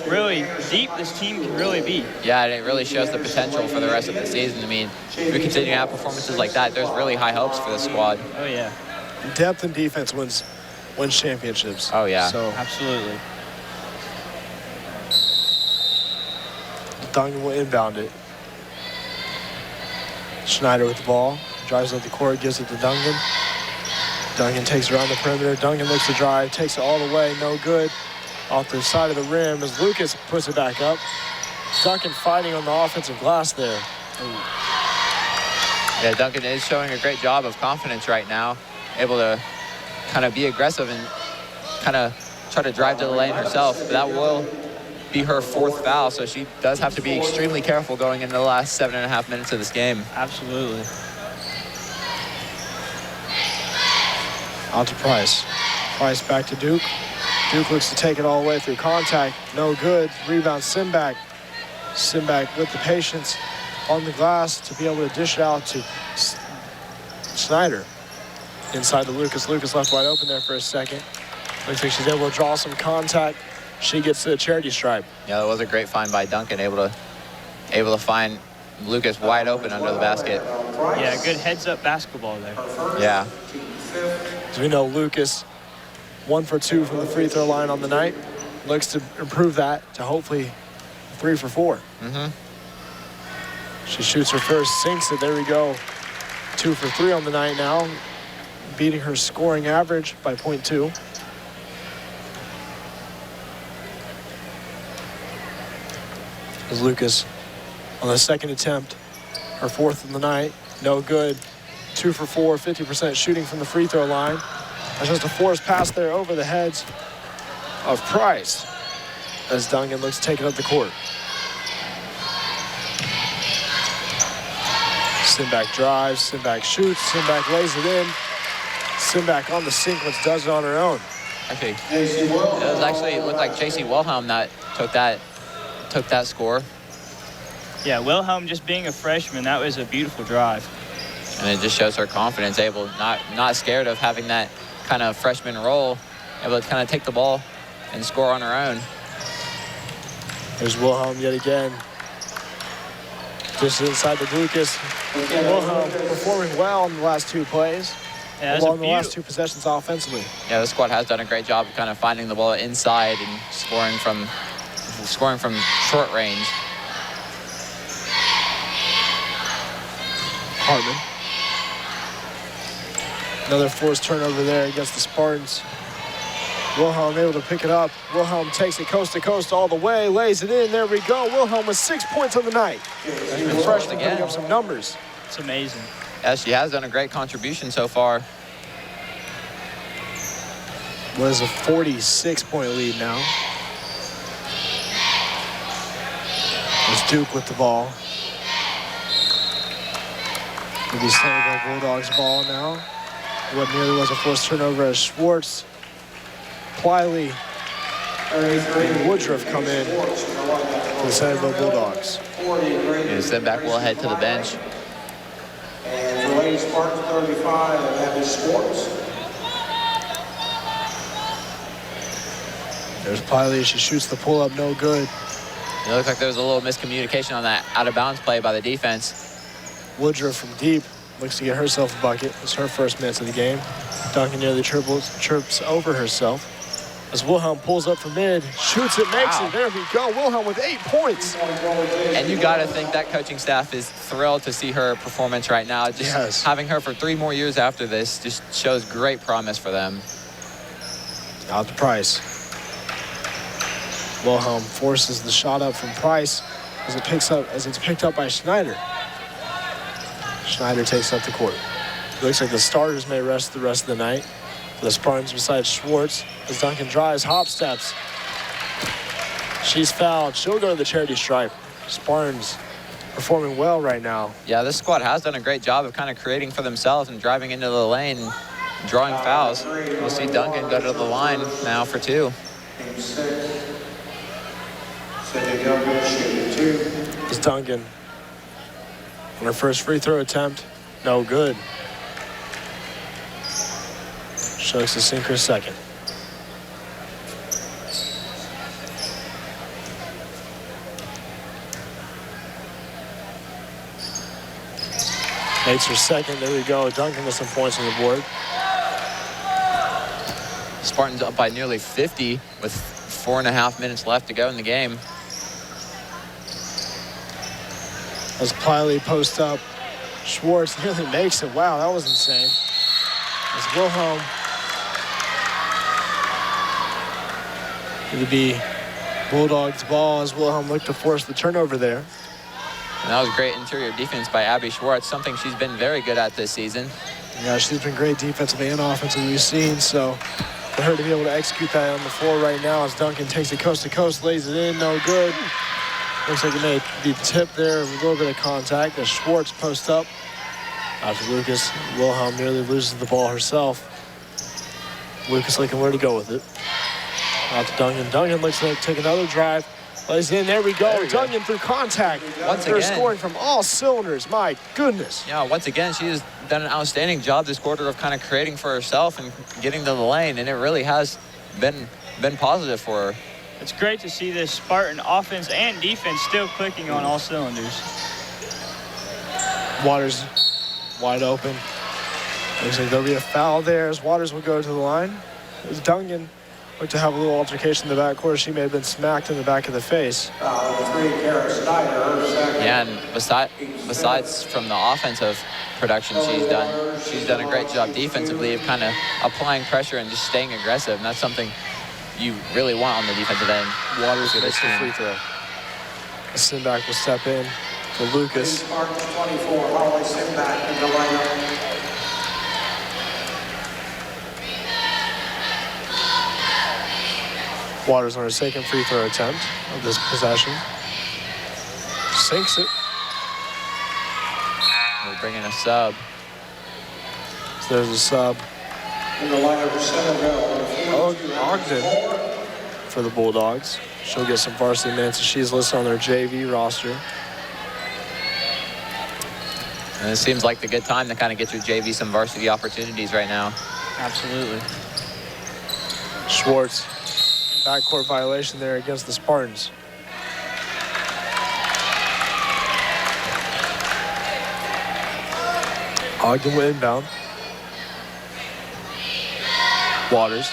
really deep this team can really be.
Yeah, and it really shows the potential for the rest of the season. I mean, if we continue to have performances like that, there's really high hopes for the squad.
Oh, yeah.
Depth and defense wins championships.
Oh, yeah.
So
Absolutely.
Duncan will inbound it. Schneider with the ball. Drives up the court, gives it to Duncan. Duncan takes around the perimeter. Duncan looks to drive, takes it all the way, no good. Off the side of the rim as Lucas puts it back up. Duncan fighting on the offensive glass there. Ooh.
Yeah, Duncan is showing a great job of confidence right now, able to kind of be aggressive and kind of try to drive to the lane herself. But that will be her 4th foul, so she does have to be extremely careful going into the last 7.5 minutes of this game.
Absolutely.
Out to Price. Price back to Duke. Duke looks to take it all the way through contact. No good. Rebound Simback. Simback with the patience on the glass to be able to dish it out to Schneider. Inside to Lucas. Lucas left wide open there for a second. Looks like she's able to draw some contact. She gets to the charity stripe.
Yeah, that was a great find by Duncan, able to find Lucas wide open under the basket.
Yeah, good heads-up basketball there.
Yeah.
As we know, Lucas 1 for 2 from the free throw line on the night. Looks to improve that to hopefully 3 for 4. She shoots her first, sinks it. There we go. 2 for 3 on the night now, beating her scoring average by 0.2. As Lucas on the second attempt, her 4th of the night, no good. 2 for 4, 50% shooting from the free throw line. That's just a forced pass there over the heads of Price as Duncan looks to take it up the court. Simback drives, Simback shoots, Simback lays it in. Simback on the sequence does it on her own.
Actually, it looked like J.C. Wilhelm that took that score.
Yeah, Wilhelm just being a freshman, that was a beautiful drive.
And it just shows her confidence, not scared of having that kind of freshman role, able to kind of take the ball and score on her own.
There's Wilhelm yet again. Just inside the Lucas. Wilhelm performing well in the last 2 plays.
Yeah,
along the last 2 possessions offensively.
Yeah, the squad has done a great job of kind of finding the ball inside and scoring from short range.
Hartman. Another forced turnover there against the Spartans. Wilhelm able to pick it up. Wilhelm takes it coast to coast all the way, lays it in. There we go. Wilhelm with 6 points on the night. The freshman putting up some numbers.
It's amazing.
Yeah, she has done a great contribution so far.
Was a 46-point lead now. There's Duke with the ball. It'll be Centerville Bulldogs ball now. What nearly was a forced turnover as Schwartz, Pliley, and Woodruff come in for the Centerville Bulldogs.
And Simback will head to the bench.
And for Lady Spartans 35, that is Schwartz.
There's Pliley. She shoots the pull-up, no good.
It looks like there was a little miscommunication on that out-of-bounds play by the defense.
Woodruff from deep looks to get herself a bucket. It's her first minutes of the game. Duncan nearly trips over herself. As Wilhelm pulls up from mid, shoots it, makes it. There we go. Wilhelm with 8 points.
And you got to think that coaching staff is thrilled to see her performance right now. Just having her for 3 more years after this just shows great promise for them.
Out to Price. Wilhelm forces the shot up from Price as it's picked up by Schneider. Schneider takes up the court. Looks like the starters may rest the rest of the night. The Spartans besides Schwartz as Duncan drives, hop steps. She's fouled. She'll go to the charity stripe. Spartans performing well right now.
Yeah, this squad has done a great job of kind of creating for themselves and driving into the lane and drawing fouls. We'll see Duncan go to the line now for 2.
It's Duncan on her first free throw attempt. No good. Shooks to sink her second. Makes her second. There we go. Duncan with some points on the board.
Spartans up by nearly 50 with 4.5 minutes left to go in the game.
As Pliley posts up, Schwartz nearly makes it. Wow, that was insane. As Wilhelm, it'll be Bulldogs ball as Wilhelm looked to force the turnover there.
And that was great interior defense by Abby Schwartz, something she's been very good at this season.
Yeah, she's been great defensively and offensively we've seen, so for her to be able to execute that on the floor right now as Duncan takes it coast to coast, lays it in, no good. Looks like it may be tipped there, a little bit of contact as Schwartz posts up. Out to Lucas. Wilhelm nearly loses the ball herself. Lucas looking where to go with it. Out to Duncan. Duncan looks like take another drive. Lays in, there we go. Duncan through contact.
Once
They're
again.
scoring from all cylinders. My goodness.
Yeah, once again, she has done an outstanding job this quarter of kind of creating for herself and getting to the lane, and it really has been positive for her.
It's great to see this Spartan offense and defense still clicking on all cylinders.
Waters wide open. Looks like there'll be a foul there as Waters will go to the line. As Duncan looked to have a little altercation in the backcourt. She may have been smacked in the back of the face.
Yeah, and besides from the offensive production she's done a great job defensively of kind of applying pressure and just staying aggressive, and that's something you really want on the defensive end.
Waters makes the free throw. Simback will step in to Lucas.
24, Holly Simback in the lineup.
Waters on her second free throw attempt of this possession. Sinks it.
We're bringing a sub.
So there's a sub.
In the lineup, Centerville.
Ogden for the Bulldogs. She'll get some varsity minutes as she's listed on their JV roster.
And it seems like the good time to kind of get your JV some varsity opportunities right now.
Absolutely.
Schwartz, backcourt violation there against the Spartans. Ogden will inbound. Waters.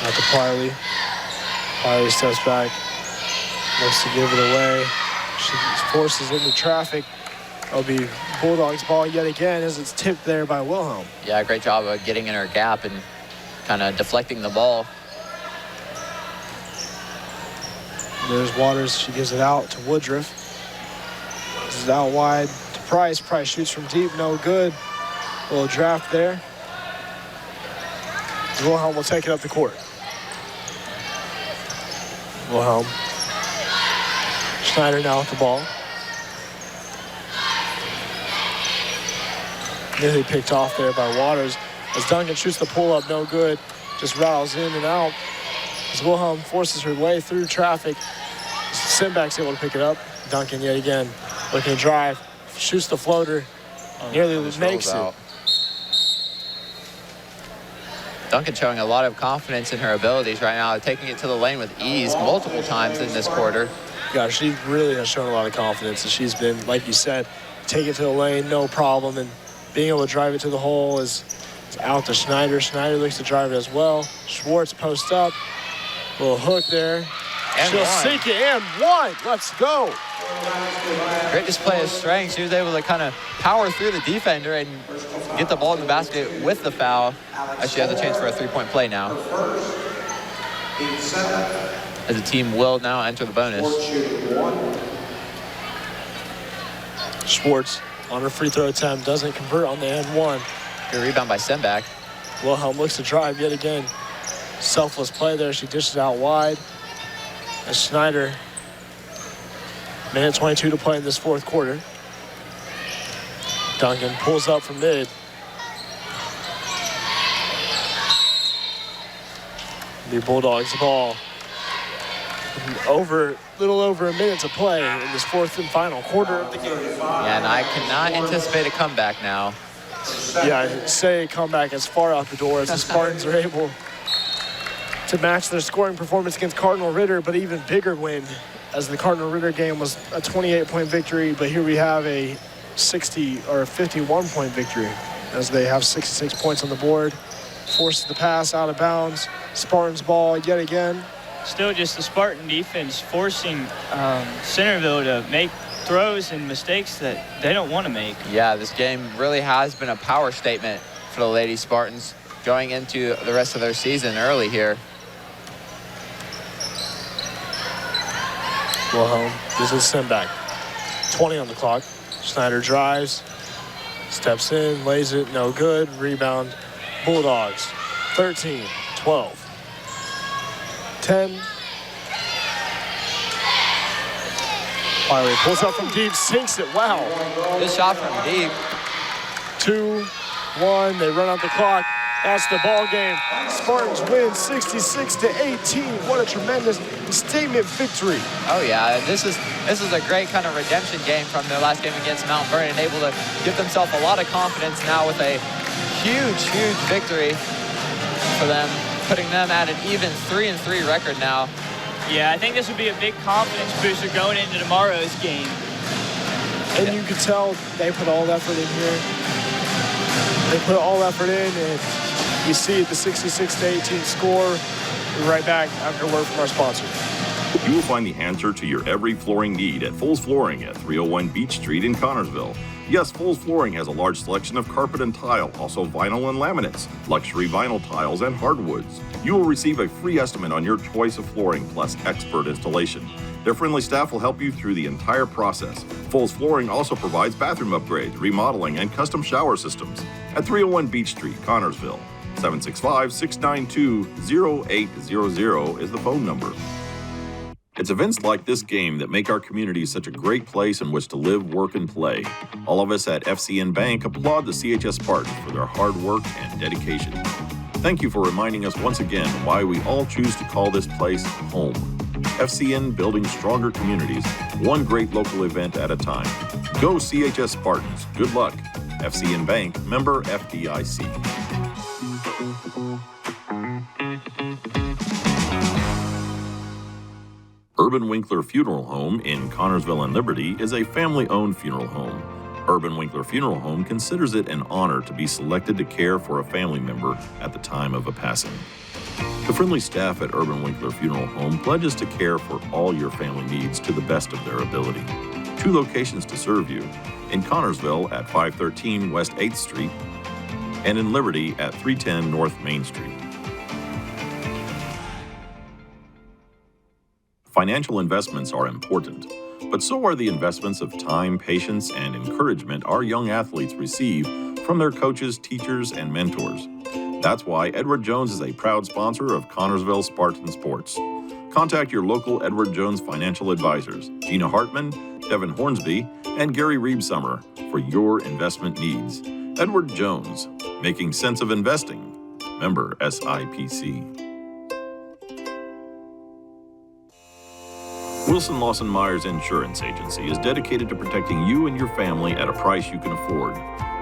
Out to Pliley. Pliley steps back. Looks to give it away. She forces into traffic. It'll be Bulldogs ball yet again as it's tipped there by Wilhelm.
Yeah, great job of getting in her gap and kind of deflecting the ball.
There's Waters. She gives it out to Woodruff. This is out wide to Price. Price shoots from deep, no good. A little draft there. Wilhelm will take it up the court. Wilhelm. Schneider now with the ball. Nearly picked off there by Waters. As Duncan shoots the pull-up, no good. Just rattles in and out. As Wilhelm forces her way through traffic. Simback's able to pick it up. Duncan yet again looking to drive. Shoots the floater. Nearly makes it.
Duncan showing a lot of confidence in her abilities right now, taking it to the lane with ease multiple times in this quarter.
Yeah, she really has shown a lot of confidence. And she's been, like you said, take it to the lane, no problem. And being able to drive it to the hole is out to Schneider. Schneider looks to drive it as well. Schwartz posts up. Little hook there.
And
she'll
one.
sink it and one. Let's go.
Great display of strength. She was able to kind of power through the defender and get the ball in the basket with the foul as she has a chance for a three-point play now. As the team will now enter the bonus.
Schwartz on her free throw attempt doesn't convert on the end one.
Good rebound by Simback.
Wilhelm looks to drive yet again. Selfless play there. She dishes out wide. As Schneider, minute 22 to play in this fourth quarter. Duncan pulls up from mid. The Bulldogs ball. Little over a minute to play in this fourth and final quarter of the game.
Yeah, and I cannot anticipate a comeback now.
Yeah, I say comeback as far out the door as the Spartans are able to match their scoring performance against Cardinal Ritter, but even bigger win as the Cardinal Ritter game was a 28-point victory, but here we have a 60 or 51-point victory as they have 66 points on the board. Forces the pass out of bounds. Spartans ball yet again.
Still just the Spartan defense forcing Centerville to make throws and mistakes that they don't want to make.
Yeah, this game really has been a power statement for the Lady Spartans going into the rest of their season early here.
Wilhelm, this is Simback. 20 on the clock. Schneider drives, steps in, lays it, no good. Rebound, Bulldogs. 13, 12, 10. Wiley pulls up from deep, sinks it. Wow.
Good shot from deep.
2-1. They run out the clock. That's the ball game. Spartans win 66-18. What a tremendous statement victory.
Oh yeah, this is a great kind of redemption game from their last game against Mount Vernon, able to give themselves a lot of confidence now with a huge victory for them, putting them at an even 3-3 record now.
Yeah, I think this would be a big confidence booster going into tomorrow's game.
And you can tell they put all effort in here. They put all effort in, and you see the 66-18 score. We're right back after a word from our sponsor.
You will find the answer to your every flooring need at Foles Flooring at 301 Beach Street in Connorsville. Yes, Foles Flooring has a large selection of carpet and tile, also vinyl and laminates, luxury vinyl tiles, and hardwoods. You will receive a free estimate on your choice of flooring plus expert installation. Their friendly staff will help you through the entire process. Foles Flooring also provides bathroom upgrades, remodeling, and custom shower systems at 301 Beach Street, Connorsville. 765-692-0800 is the phone number. It's events like this game that make our community such a great place in which to live, work, and play. All of us at FCN Bank applaud the CHS Spartans for their hard work and dedication. Thank you for reminding us once again why we all choose to call this place home. FCN, building stronger communities, one great local event at a time. Go CHS Spartans. Good luck. FCN Bank, member FDIC. Urban Winkler Funeral Home in Connorsville and Liberty is a family-owned funeral home. Urban Winkler Funeral Home considers it an honor to be selected to care for a family member at the time of a passing. The friendly staff at Urban Winkler Funeral Home pledges to care for all your family needs to the best of their ability. 2 locations to serve you, in Connorsville at 513 West 8th Street and in Liberty at 310 North Main Street. Financial investments are important, but so are the investments of time, patience, and encouragement our young athletes receive from their coaches, teachers, and mentors. That's why Edward Jones is a proud sponsor of Connorsville Spartan Sports. Contact your local Edward Jones financial advisors, Gina Hartman, Devin Hornsby, and Gary Reebsummer for your investment needs. Edward Jones, making sense of investing. Member SIPC. Wilson Lawson Myers Insurance Agency is dedicated to protecting you and your family at a price you can afford.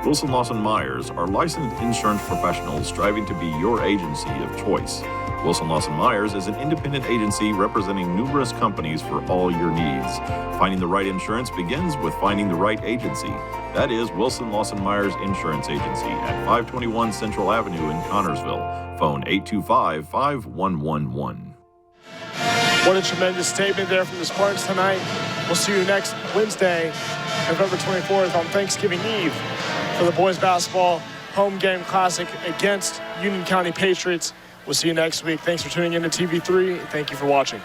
Wilson Lawson Myers are licensed insurance professionals striving to be your agency of choice. Wilson Lawson Myers is an independent agency representing numerous companies for all your needs. Finding the right insurance begins with finding the right agency. That is Wilson Lawson Myers Insurance Agency at 521 Central Avenue in Connorsville. Phone 825-5111.
What a tremendous statement there from the Spartans tonight. We'll see you next Wednesday, November 24th on Thanksgiving Eve for the boys basketball home game classic against Union County Patriots. We'll see you next week. Thanks for tuning in to TV3. Thank you for watching.